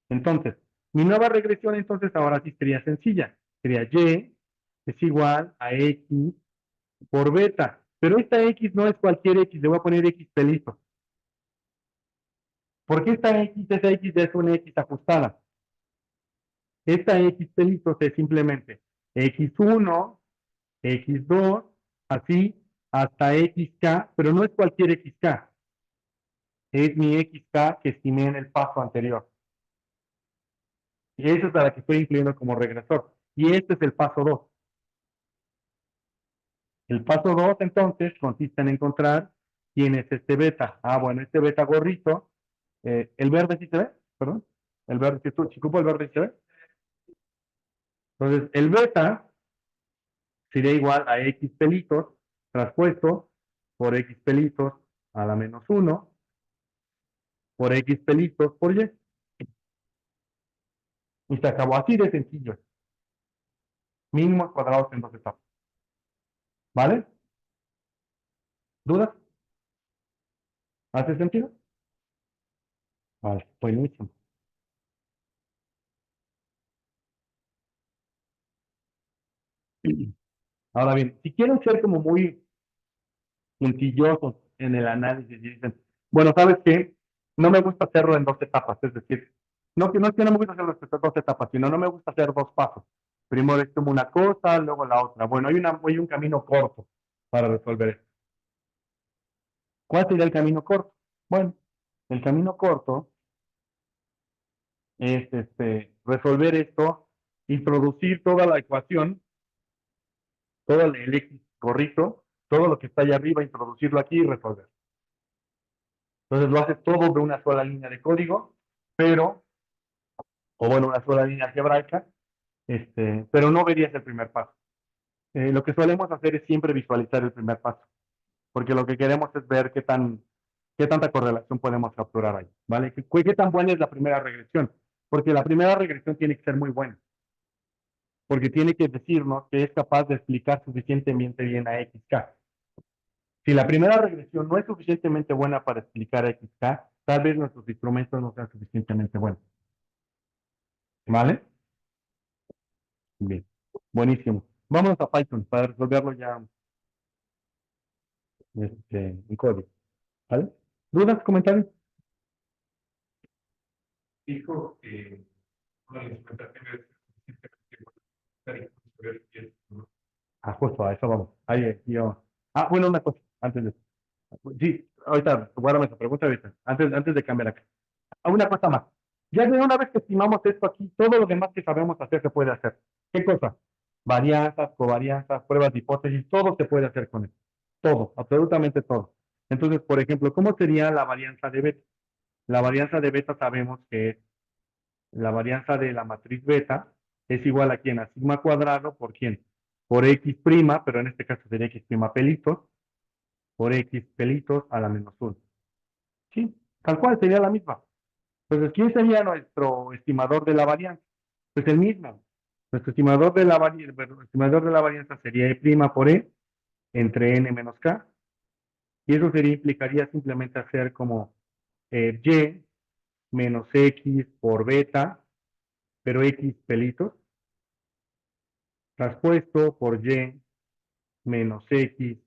Entonces, mi nueva regresión entonces ahora sí sería sencilla. Sería Y es igual a X por beta. Pero esta X no es cualquier X, le voy a poner X pelito. Porque esta X ya es una X ajustada. Esta X pelitos es simplemente X1, X2, así hasta XK, pero no es cualquier XK. Es mi XK que estimé en el paso anterior. Y eso es la que estoy incluyendo como regresor. Y este es el paso 2. El paso 2 entonces consiste en encontrar quién es este beta. Ah, bueno, este beta gorrito, el verde sí se ve, perdón. El verde, si ocupo el verde sí se ve. Entonces, el beta sería igual a X pelitos traspuesto por X pelitos a la menos 1 por X pelitos por Y. Y se acabó así de sencillo. Mínimos cuadrados en dos etapas. ¿Vale? ¿Dudas? ¿Hace sentido? Vale, buenísimo. Ahora bien, si quieren ser como muy puntillosos en el análisis y dicen, bueno, ¿sabes qué? No me gusta hacerlo en dos etapas, es decir, No es que no me gusta hacer las dos etapas, sino no me gusta hacer dos pasos. Primero es como una cosa, luego la otra. Bueno, hay un camino corto para resolver esto. ¿Cuál sería el camino corto? Bueno, el camino corto es resolver esto, introducir toda la ecuación, todo el X gorrito, todo lo que está allá arriba, introducirlo aquí y resolver. Entonces lo haces todo de una sola línea de código, pero, o bueno, una sola línea algebraica, pero no verías el primer paso. Lo que solemos hacer es siempre visualizar el primer paso, porque lo que queremos es ver qué tanta correlación podemos capturar ahí, ¿vale? ¿Qué tan buena es la primera regresión? Porque la primera regresión tiene que ser muy buena, porque tiene que decirnos que es capaz de explicar suficientemente bien a XK. Si la primera regresión no es suficientemente buena para explicar a XK, tal vez nuestros instrumentos no sean suficientemente buenos, ¿vale? Bien, buenísimo. Vámonos a Python para resolverlo ya en código, ¿vale? ¿Dudas, comentarios? Dijo que una de las presentaciones es Ah, justo a eso vamos. Ahí, yo. Ah, bueno, una cosa, antes de. Sí, ahorita, guárdame esa pregunta ahorita, antes de cambiar acá. Ah, una cosa más. Ya de una vez que estimamos esto aquí, todo lo demás que sabemos hacer se puede hacer. ¿Qué cosa? Varianzas, covarianzas, pruebas de hipótesis, todo se puede hacer con esto. Todo, absolutamente todo. Entonces, por ejemplo, ¿cómo sería la varianza de beta? La varianza de beta sabemos que es la varianza de la matriz beta es igual a quién, a sigma cuadrado por quién, por x prima, pero en este caso sería x prima pelitos, por x pelitos a la menos 1. ¿Sí? Tal cual sería la misma. Entonces, ¿quién sería nuestro estimador de la varianza? Pues el mismo. Nuestro estimador de la varianza sería e prima por e entre n menos k, y eso implicaría simplemente hacer como y menos x por beta, pero x pelitos, traspuesto por y menos x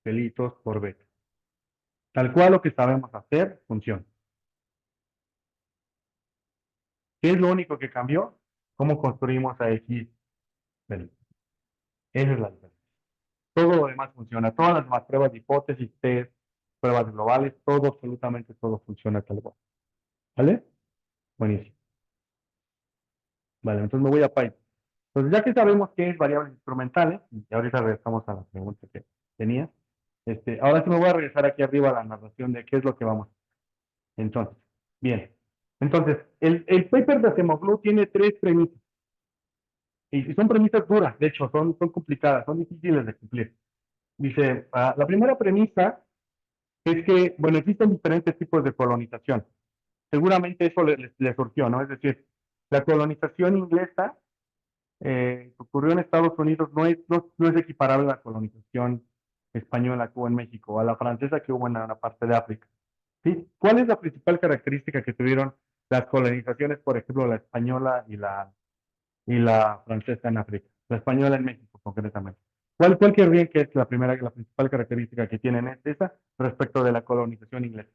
pelitos por beta. Tal cual lo que sabemos hacer, funciona. ¿Qué es lo único que cambió? ¿Cómo construimos a x pelitos? Esa es la diferencia. Todo lo demás funciona. Todas las demás pruebas de hipótesis, test, pruebas globales, todo, absolutamente todo funciona tal cual. ¿Vale? Buenísimo. Vale, entonces me voy a Python. Entonces, ya que sabemos qué es variables instrumentales, y ahorita regresamos a la pregunta que tenía, ahora sí me voy a regresar aquí arriba a la narración de qué es lo que vamos a hacer. Entonces, bien. Entonces, el paper de Acemoglu tiene tres premisas. Y son premisas duras, de hecho, son complicadas, son difíciles de cumplir. Dice, la primera premisa es que, bueno, existen diferentes tipos de colonización. Seguramente eso le surgió, ¿no? Es decir, la colonización inglesa que ocurrió en Estados Unidos no es equiparable a la colonización española que hubo en México, o a la francesa que hubo en una parte de África. ¿Sí? ¿Cuál es la principal característica que tuvieron las colonizaciones, por ejemplo, la española y la francesa en África? La española en México, concretamente. ¿Cuál querrían que es la principal característica que tienen esa respecto de la colonización inglesa?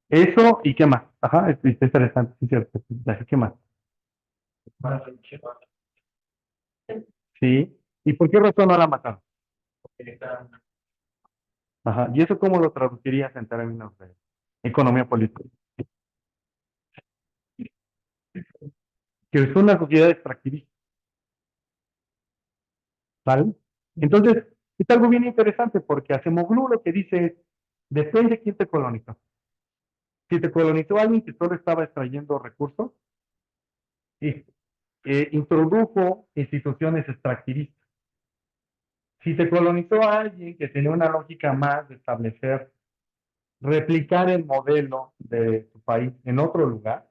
Eso y qué más. Ajá, es interesante, sí, cierto. ¿Qué más? Sí. ¿Y por qué razón no la mataron? Ajá. ¿Y eso cómo lo traducirías en términos de economía política? Que es una sociedad extractivista, ¿vale? Entonces, es algo bien interesante porque Acemoglu lo que dice es, depende de quién te colonizó. Si te colonizó alguien que solo estaba extrayendo recursos, y, introdujo instituciones extractivistas. Si te colonizó alguien que tenía una lógica más de establecer, replicar el modelo de su país en otro lugar,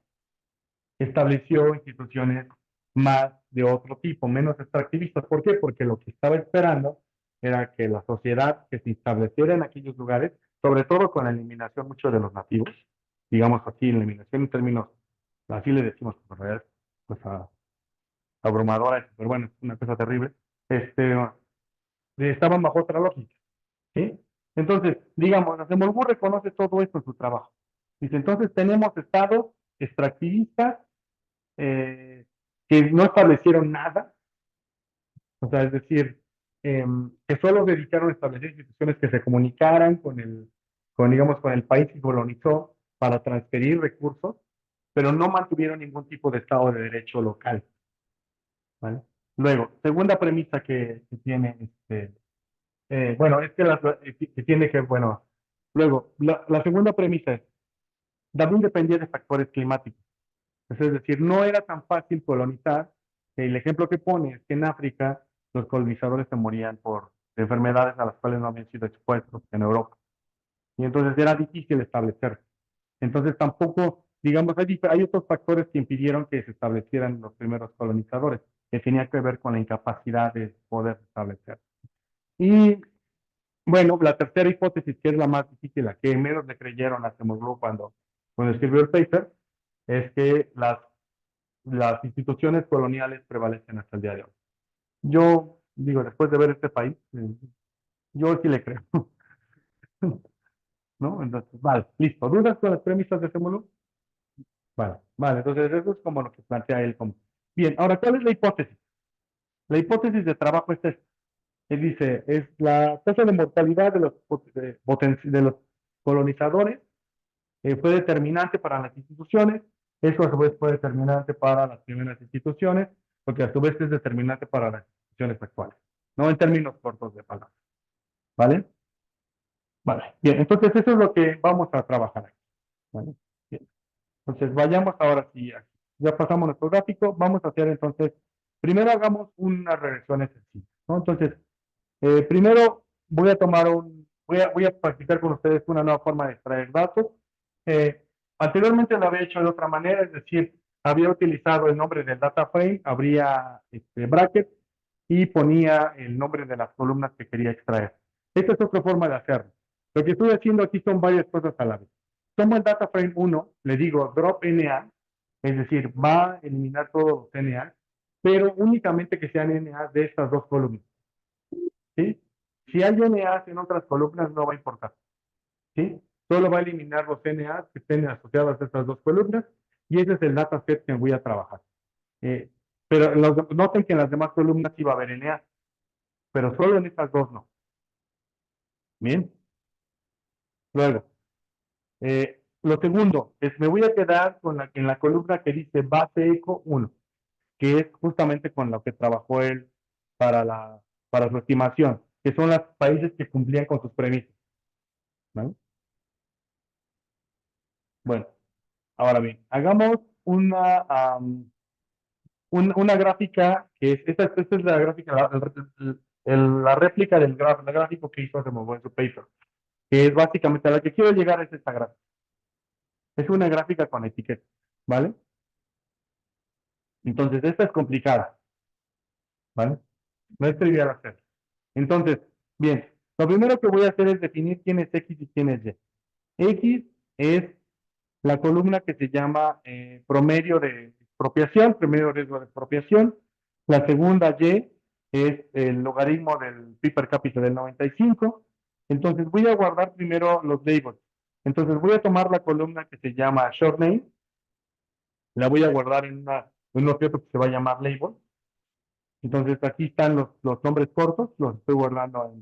estableció instituciones más de otro tipo, menos extractivistas. ¿Por qué? Porque lo que estaba esperando era que la sociedad que se estableciera en aquellos lugares, sobre todo con la eliminación mucho de los nativos, digamos así, eliminación en términos, así le decimos, en realidad, pues abrumadora, pero bueno, es una cosa terrible, estaban bajo otra lógica, ¿sí? Entonces, digamos, Acemoglu reconoce todo esto en su trabajo. Dice, entonces tenemos estados extractivistas que no establecieron nada, o sea, es decir, que solo dedicaron a establecer instituciones que se comunicaran digamos, con el país que colonizó para transferir recursos, pero no mantuvieron ningún tipo de Estado de Derecho local, ¿vale? Luego, segunda premisa que tiene, bueno, es que, que tiene que, bueno, luego, la segunda premisa es, David dependía de factores climáticos. Es decir, no era tan fácil colonizar. El ejemplo que pone es que en África los colonizadores se morían por enfermedades a las cuales no habían sido expuestos en Europa. Y entonces era difícil establecer. Entonces tampoco, digamos, hay otros factores que impidieron que se establecieran los primeros colonizadores, que tenía que ver con la incapacidad de poder establecer. Y bueno, la tercera hipótesis, que es la más difícil, la que menos le creyeron a Semmelweis cuando escribió el paper, es que las instituciones coloniales prevalecen hasta el día de hoy. Yo digo, después de ver este país, yo sí le creo, ¿no? Entonces, vale, listo. ¿Dudas con las premisas de ese módulo? Vale, vale, entonces eso es como lo que plantea él. Bien, ahora, ¿cuál es la hipótesis? La hipótesis de trabajo es esta. Él dice, es la tasa de mortalidad de los colonizadores fue determinante para las instituciones, eso a su vez fue determinante para las primeras instituciones, porque a su vez es determinante para las instituciones actuales, no en términos cortos de palabras, ¿vale? Vale, bien, entonces eso es lo que vamos a trabajar aquí, ¿vale? Bien, entonces vayamos ahora sí, aquí. Ya pasamos nuestro gráfico, vamos a hacer entonces, primero hagamos una regresión sencilla, ¿no? Entonces, primero voy a voy a practicar con ustedes una nueva forma de extraer datos. Eh, Anteriormente lo había hecho de otra manera, es decir, había utilizado el nombre del data frame, abría bracket y ponía el nombre de las columnas que quería extraer. Esta es otra forma de hacerlo. Lo que estoy haciendo aquí son varias cosas a la vez. Tomo el data frame 1, le digo drop NA, es decir, va a eliminar todos los NA, pero únicamente que sean NA de estas dos columnas. ¿Sí? Si hay NAs en otras columnas, no va a importar. ¿Sí? Solo va a eliminar los NAs que estén asociados a estas dos columnas y ese es el dataset que voy a trabajar. Eh, pero noten que en las demás columnas sí va a haber NAs, pero solo en estas dos no. Bien. Luego, lo segundo es me voy a quedar en la columna que dice base eco 1, que es justamente con lo que trabajó él para, para su estimación, que son los países que cumplían con sus premisas. ¿No? Bueno, ahora bien, hagamos una gráfica que es, esta es la gráfica, la réplica del gráfico que hizo Removo en su paper, que es básicamente a la que quiero llegar es esta gráfica. Es una gráfica con etiquetas, ¿vale? Entonces, esta es complicada, ¿vale? No es trivial hacer. Entonces, bien, lo primero que voy a hacer es definir quién es X y quién es Y. X es la columna que se llama promedio de expropiación, promedio de riesgo de expropiación. La segunda Y es el logaritmo del PIB per cápita del 95. Entonces voy a guardar primero los labels. Entonces voy a tomar la columna que se llama short name, la voy a guardar en un objeto que se va a llamar label. Entonces aquí están los nombres cortos, los estoy guardando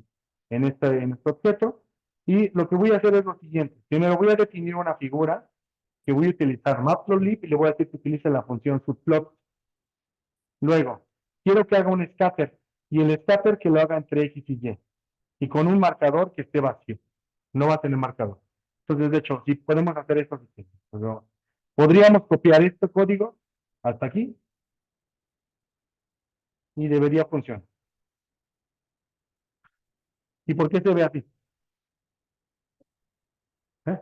en este objeto. Y lo que voy a hacer es lo siguiente. Primero voy a definir una figura que voy a utilizar matplotlib y le voy a decir que utilice la función subplot. Luego, quiero que haga un scatter y el scatter que lo haga entre X y Y y con un marcador que esté vacío. No va a tener marcador. Entonces, de hecho, si podemos hacer esto, podríamos copiar este código hasta aquí y debería funcionar. ¿Y por qué se ve así? ¿Eh?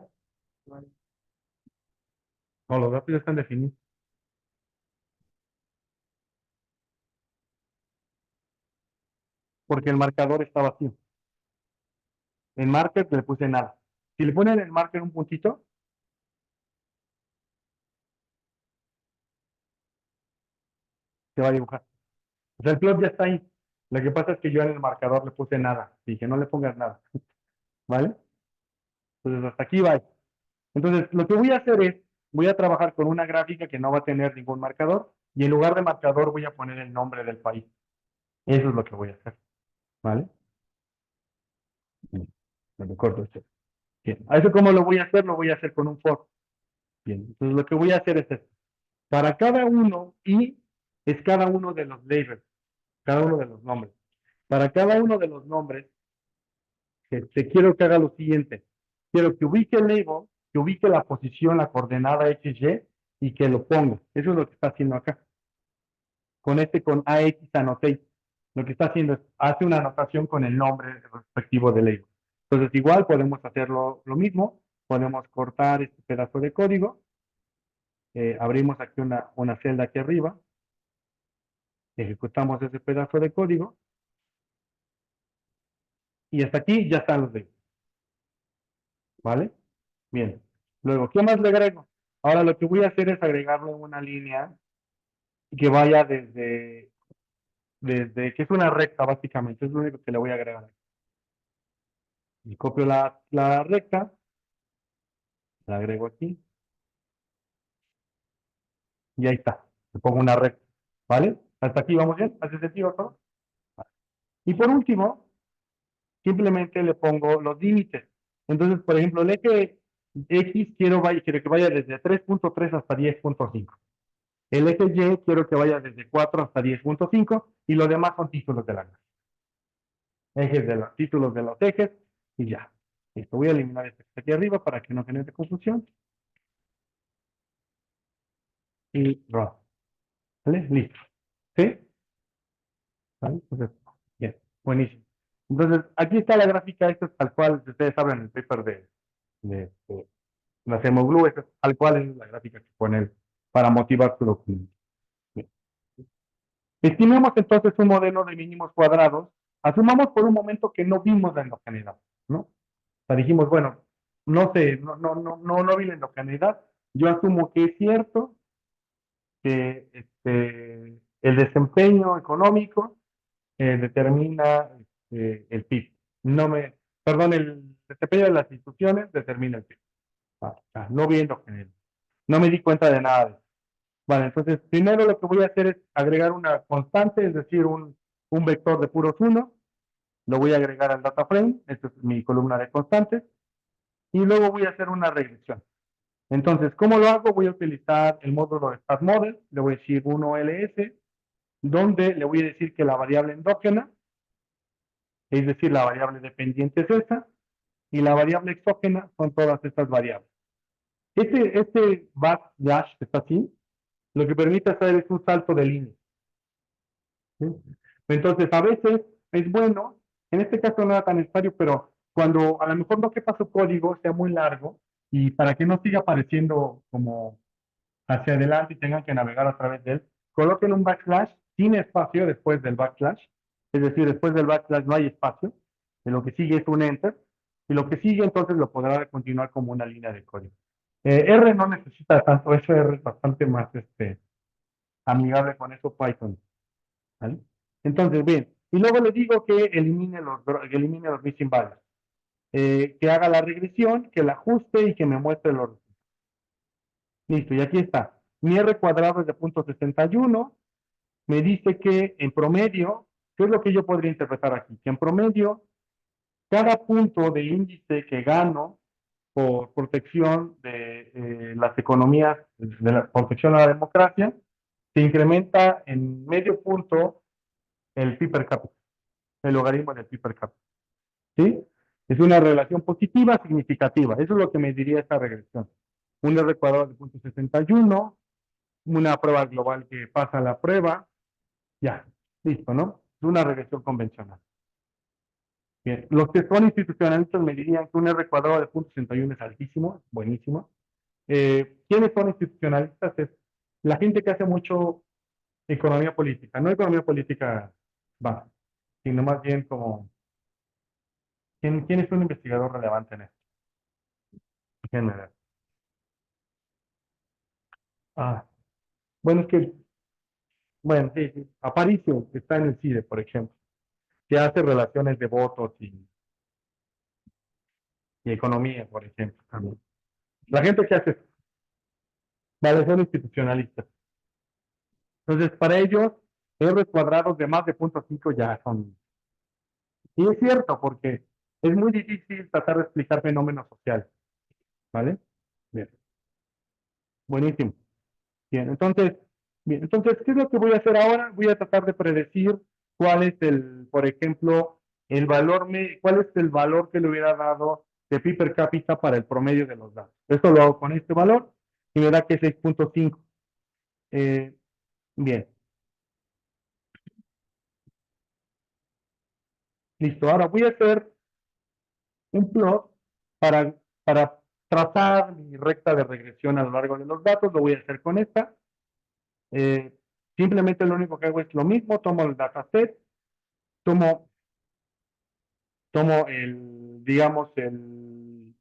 No, los datos ya están definidos. Porque el marcador está vacío. En marker le puse nada. Si le ponen en el marker un puntito, se va a dibujar. O sea, el plot ya está ahí. Lo que pasa es que yo en el marcador le puse nada. Dije, no le pongas nada. ¿Vale? Entonces, hasta aquí va. Entonces, lo que voy a hacer es, voy a trabajar con una gráfica que no va a tener ningún marcador y en lugar de marcador voy a poner el nombre del país. Eso es lo que voy a hacer, ¿vale? Bien, lo recorto esto. Bien, ¿a eso cómo lo voy a hacer? Lo voy a hacer con un for. Bien, entonces lo que voy a hacer es esto. Para cada uno, y es cada uno de los labels, cada uno de los nombres. Para cada uno de los nombres, te quiero que haga lo siguiente. Quiero que ubique el label, que ubique la posición, la coordenada XY y que lo ponga. Eso es lo que está haciendo acá. Con AX annotate. Lo que está haciendo es, hace una anotación con el nombre respectivo del label. Entonces, igual podemos hacerlo lo mismo. Podemos cortar este pedazo de código. Abrimos aquí una celda aquí arriba. Ejecutamos ese pedazo de código. Y hasta aquí ya están los labels. ¿Vale? Bien. Luego, ¿qué más le agrego? Ahora lo que voy a hacer es agregarle una línea que vaya desde que es una recta básicamente, es lo único que le voy a agregar. Y copio la recta, la agrego aquí, y ahí está. Le pongo una recta, ¿vale? Hasta aquí vamos bien, ¿hace sentido todo? Y por último, simplemente le pongo los límites. Entonces, por ejemplo, el eje X quiero que vaya desde 3.3 hasta 10.5. El eje Y quiero que vaya desde 4 hasta 10.5 y lo demás son títulos de la clase. Ejes de los títulos de los ejes y ya. Listo, voy a eliminar este que está aquí arriba para que no genere confusión. Y run. ¿Vale? Listo. ¿Sí? ¿Vale? Entonces, bien, buenísimo. Entonces, aquí está la gráfica, esto es tal cual, si ustedes saben el paper de la Semoglu, esto es tal cual es la gráfica que pone para motivar su documento. Bien. Estimemos entonces un modelo de mínimos cuadrados. Asumamos por un momento que no vimos la endogeneidad, ¿no? O sea, dijimos, bueno, no sé, no vi la endogeneidad. Yo asumo que es cierto que el desempeño económico determina el PIB. Perdón, el desempeño de las instituciones determina el PIB. No vi endogeneidad. No me di cuenta de nada de eso. Vale, entonces primero lo que voy a hacer es agregar una constante, es decir, un vector de puros 1. Lo voy a agregar al data frame, esta es mi columna de constantes, y luego voy a hacer una regresión. Entonces, ¿cómo lo hago? Voy a utilizar el módulo de Stat Model, le voy a decir 1ls, donde le voy a decir que la variable endógena, es decir, la variable dependiente es esta, y la variable exógena son todas estas variables. Este backslash que está aquí, lo que permite hacer es un salto de línea. ¿Sí? Entonces, a veces es bueno, en este caso no era tan necesario, pero cuando a lo mejor no quepa su código, sea muy largo, y para que no siga apareciendo como hacia adelante y tengan que navegar a través de él, coloquen un backslash sin espacio después del backslash, es decir, después del backslash no hay espacio, y lo que sigue es un enter, y lo que sigue entonces lo podrá continuar como una línea de código. R no necesita tanto, eso R es bastante más amigable con eso Python. ¿Vale? Entonces, bien, y luego le digo que elimine los missing values, que haga la regresión, que la ajuste y que me muestre los resultados. Listo, y aquí está. Mi R cuadrado es de 0.61. Me dice que en promedio, ¿qué es lo que yo podría interpretar aquí? Que en promedio, cada punto de índice que gano por protección de las economías, de la protección a la democracia, se incrementa en medio punto el PIB per cápita, el logaritmo del PIB per cápita. ¿Sí? Es una relación positiva significativa. Eso es lo que me diría esta regresión. Un R cuadrado de 0.61, una prueba global que pasa la prueba, ya, listo, ¿no? Es una regresión convencional. Bien, los que son institucionalistas me dirían que un R cuadrado de 0.61 es altísimo, buenísimo. ¿Quiénes son institucionalistas? Es la gente que hace mucho economía política, no economía política baja, sino más bien como, ¿quién es un investigador relevante en esto? Déjenme ver. Ah, bueno, es que, bueno, sí, sí. Aparicio, que está en el CIDE, por ejemplo, que hace relaciones de votos y economía, por ejemplo, también. La gente que hace esto, vale, son institucionalistas. Entonces, para ellos, R cuadrados de más de 0.5 ya son. Y es cierto, porque es muy difícil tratar de explicar fenómenos sociales, ¿vale? Bien, buenísimo. Bien, entonces, ¿qué es lo que voy a hacer ahora? Voy a tratar de predecir cuál es por ejemplo, cuál es el valor que le hubiera dado de PIB per cápita para el promedio de los datos. Esto lo hago con este valor y me da que es 6.5. Eh, bien, listo. Ahora voy a hacer un plot para trazar mi recta de regresión a lo largo de los datos. Lo voy a hacer con esta. Eh, Simplemente lo único que hago es lo mismo. Tomo el dataset, tomo digamos, el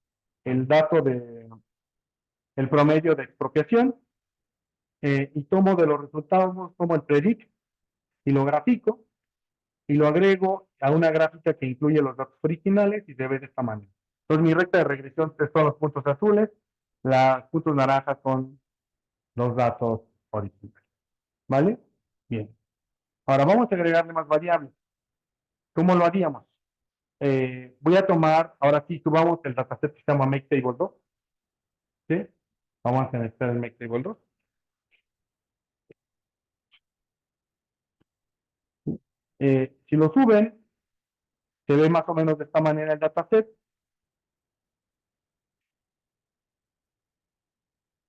dato el promedio de expropiación, y tomo de los resultados, tomo el predict y lo grafico y lo agrego a una gráfica que incluye los datos originales y se ve de esta manera. Entonces mi recta de regresión son los puntos azules, los puntos naranjas son los datos originales. ¿Vale? Bien. Ahora vamos a agregarle más variables. ¿Cómo lo haríamos? Voy a tomar, ahora sí, subamos el dataset que se llama MakeTable2. ¿Sí? Vamos a necesitar el MakeTable2. Si lo suben, se ve más o menos de esta manera el dataset.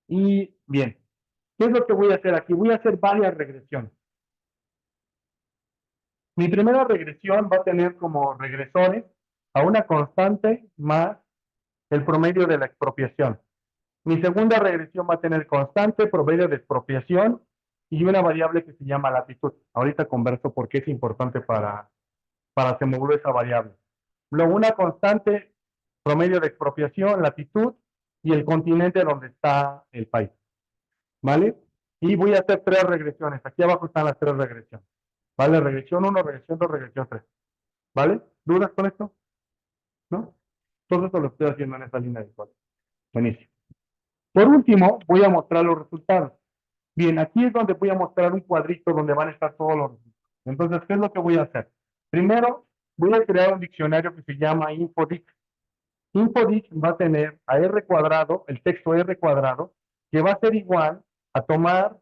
Y bien, ¿qué es lo que voy a hacer aquí? Voy a hacer varias regresiones. Mi primera regresión va a tener como regresores a una constante más el promedio de la expropiación. Mi segunda regresión va a tener constante, promedio de expropiación y una variable que se llama latitud. Ahorita converso por qué es importante para Semoglu esa variable. Luego una constante, promedio de expropiación, latitud y el continente donde está el país. ¿Vale? Y voy a hacer tres regresiones. Aquí abajo están las tres regresiones. ¿Vale? Regresión 1, regresión 2, regresión 3. ¿Vale? ¿Dudas con esto? ¿No? Todo eso lo estoy haciendo en esa línea de código. Buenísimo. Por último, voy a mostrar los resultados. Bien, aquí es donde voy a mostrar un cuadrito donde van a estar todos los resultados. Entonces, ¿qué es lo que voy a hacer? Primero, voy a crear un diccionario que se llama InfoDict. InfoDict va a tener a R cuadrado, el texto R cuadrado, que va a ser igual a tomar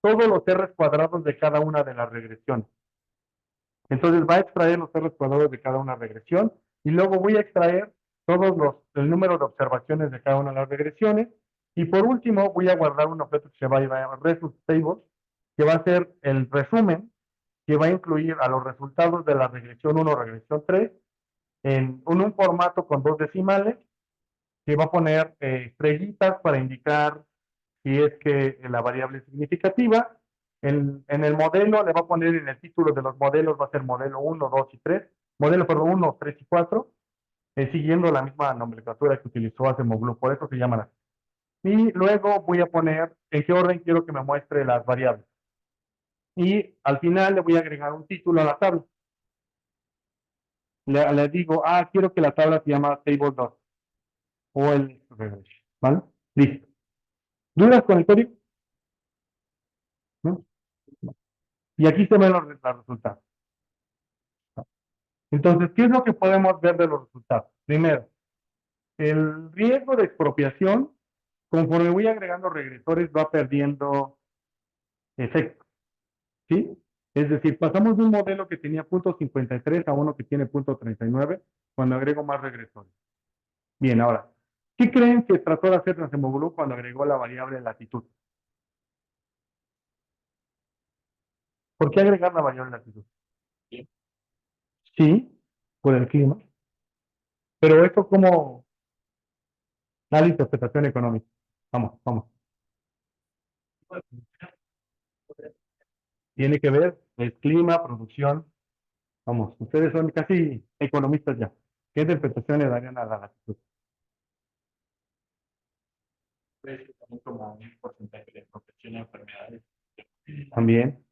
todos los R cuadrados de cada una de las regresiones. Entonces va a extraer los R cuadrados de cada una regresión y luego voy a extraer el número de observaciones de cada una de las regresiones. Y por último voy a guardar un objeto que se va a llamar Result Table, que va a ser el resumen que va a incluir a los resultados de la regresión 1, regresión 3, en un formato con 2 decimales, que va a poner estrellitas para indicar si es que la variable es significativa. En el modelo le va a poner en el título de los modelos, va a ser modelo 1, 2 y 3, modelo, perdón, 1, 3 y 4, siguiendo la misma nomenclatura que utilizó Acemoglu, por eso se llaman así. Y luego voy a poner en qué orden quiero que me muestre las variables. Y al final le voy a agregar un título a la tabla. Le digo, quiero que la tabla se llama Table 2 o el regression, ¿vale? Listo. ¿Dudas con el código? ¿No? Y aquí se ven los resultados. Entonces, ¿qué es lo que podemos ver de los resultados? Primero, el riesgo de expropiación, conforme voy agregando regresores, va perdiendo efecto, ¿sí? Es decir, pasamos de un modelo que tenía .53 a uno que tiene .39 cuando agrego más regresores. Bien, ahora, ¿qué creen que trató de hacer Transemoglu cuando agregó la variable latitud? ¿Por qué agregar la variable latitud? Sí, por el clima, pero esto como da la interpretación económica. Vamos, vamos. Tiene que ver el clima, producción. Vamos, ustedes son casi economistas ya. ¿Qué interpretación le darían a la latitud? Pues también como un porcentaje de protección a enfermedades. También.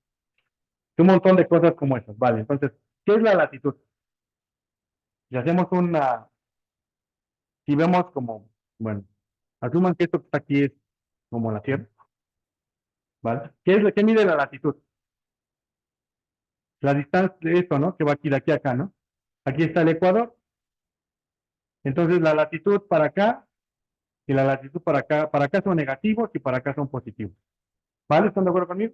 Un montón de cosas como esas. Vale, entonces, ¿qué es la latitud? Si hacemos si vemos como, bueno, Asuman que esto que está aquí es como la Tierra, ¿vale? ¿Qué mide la latitud? La distancia de esto, ¿no? Que va aquí de aquí a acá, ¿no? Aquí está el Ecuador. Entonces la latitud para acá y la latitud para acá son negativos y para acá son positivos. ¿Vale? ¿Están de acuerdo conmigo?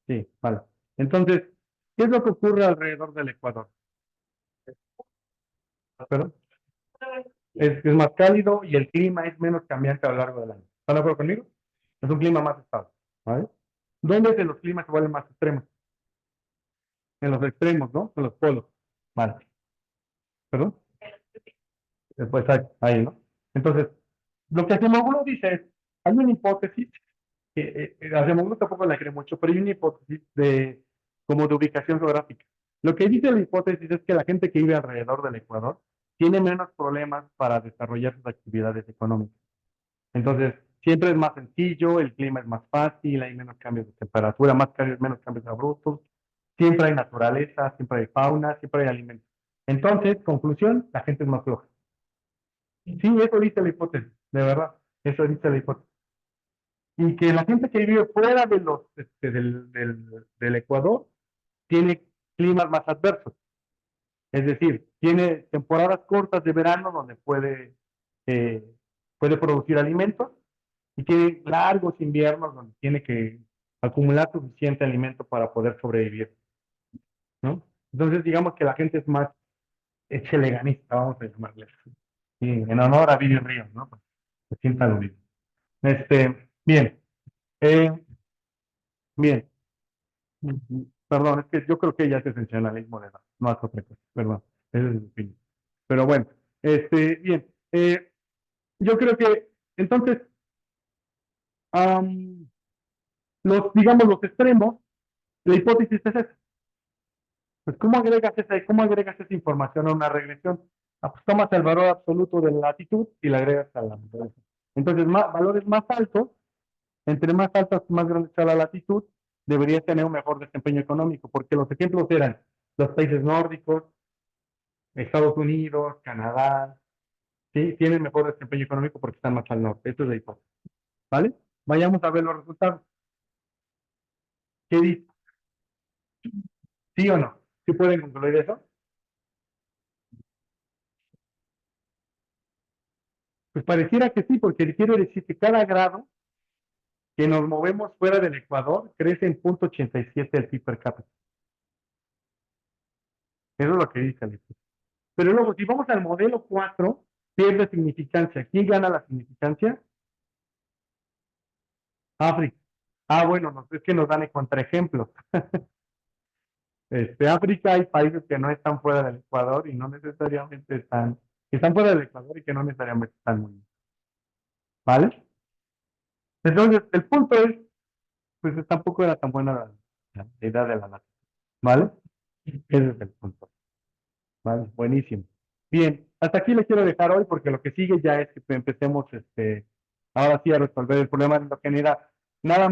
Sí, vale. Entonces, ¿qué es lo que ocurre alrededor del Ecuador? ¿Perdón? Es más cálido y el clima es menos cambiante a lo largo del año. ¿Están de acuerdo conmigo? Es un clima más estable. ¿Vale? ¿Dónde es en los climas igual más extremos? En los extremos, ¿no? En los polos. Vale. ¿Perdón? Después ahí, ¿no? Entonces, lo que Acemoglu dice es, hay una hipótesis, que Acemoglu tampoco la cree mucho, pero hay una hipótesis de, como de ubicación geográfica. Lo que dice la hipótesis es que la gente que vive alrededor del Ecuador tiene menos problemas para desarrollar sus actividades económicas. Entonces, siempre es más sencillo, el clima es más fácil, hay menos cambios de temperatura, menos cambios abruptos, siempre hay naturaleza, siempre hay fauna, siempre hay alimentos. Entonces, conclusión, la gente es más floja. Sí, eso dice la hipótesis, de verdad, eso dice la hipótesis. Y que la gente que vive fuera de del Ecuador tiene climas más adversos, es decir, tiene temporadas cortas de verano donde eh, puede producir alimentos y tiene largos inviernos donde tiene que acumular suficiente alimento para poder sobrevivir, ¿no? Entonces, digamos que la gente es más cheleganista, vamos a llamarle así. Sí, en honor a Vivi Ríos, ¿no? Pues, se sienta aludido. Bien, eh, bien. Perdón, es que yo creo que ya es sensacionalismo de edad, no es otra cosa, perdón, ese es mi opinión. Pero bueno, bien, yo creo que entonces, am, digamos, los extremos, la hipótesis es esa. Pues, ¿cómo agregas esa información a una regresión? Ah, pues tomas el valor absoluto de la latitud y la agregas a la regresión. Entonces, valores más altos, entre más altas, más grande sea la latitud, deberías tener un mejor desempeño económico, porque los ejemplos eran los países nórdicos, Estados Unidos, Canadá, ¿sí? Tienen mejor desempeño económico porque están más al norte. Esto es la hipótesis. ¿Vale? Vayamos a ver los resultados. ¿Qué dice? ¿Sí o no? ¿Sí pueden concluir eso? Pues pareciera que sí, porque quiero decir que cada grado que nos movemos fuera del Ecuador crece en 0,87 el PIB per cápita. Eso es lo que dice el estudio. Pero luego, si vamos al modelo 4, pierde significancia. ¿Quién gana la significancia? África. Ah, bueno, es que nos dan contraejemplos. África hay países que no están fuera del Ecuador y no necesariamente están fuera del Ecuador y que no necesariamente están muy bien. ¿Vale? Entonces, el punto es, pues tampoco era tan buena la idea de la nación. ¿Vale? Ese es el punto. ¿Vale? Buenísimo. Bien, hasta aquí le quiero dejar hoy porque lo que sigue ya es que empecemos ahora sí a resolver el problema de lo que genera nada más.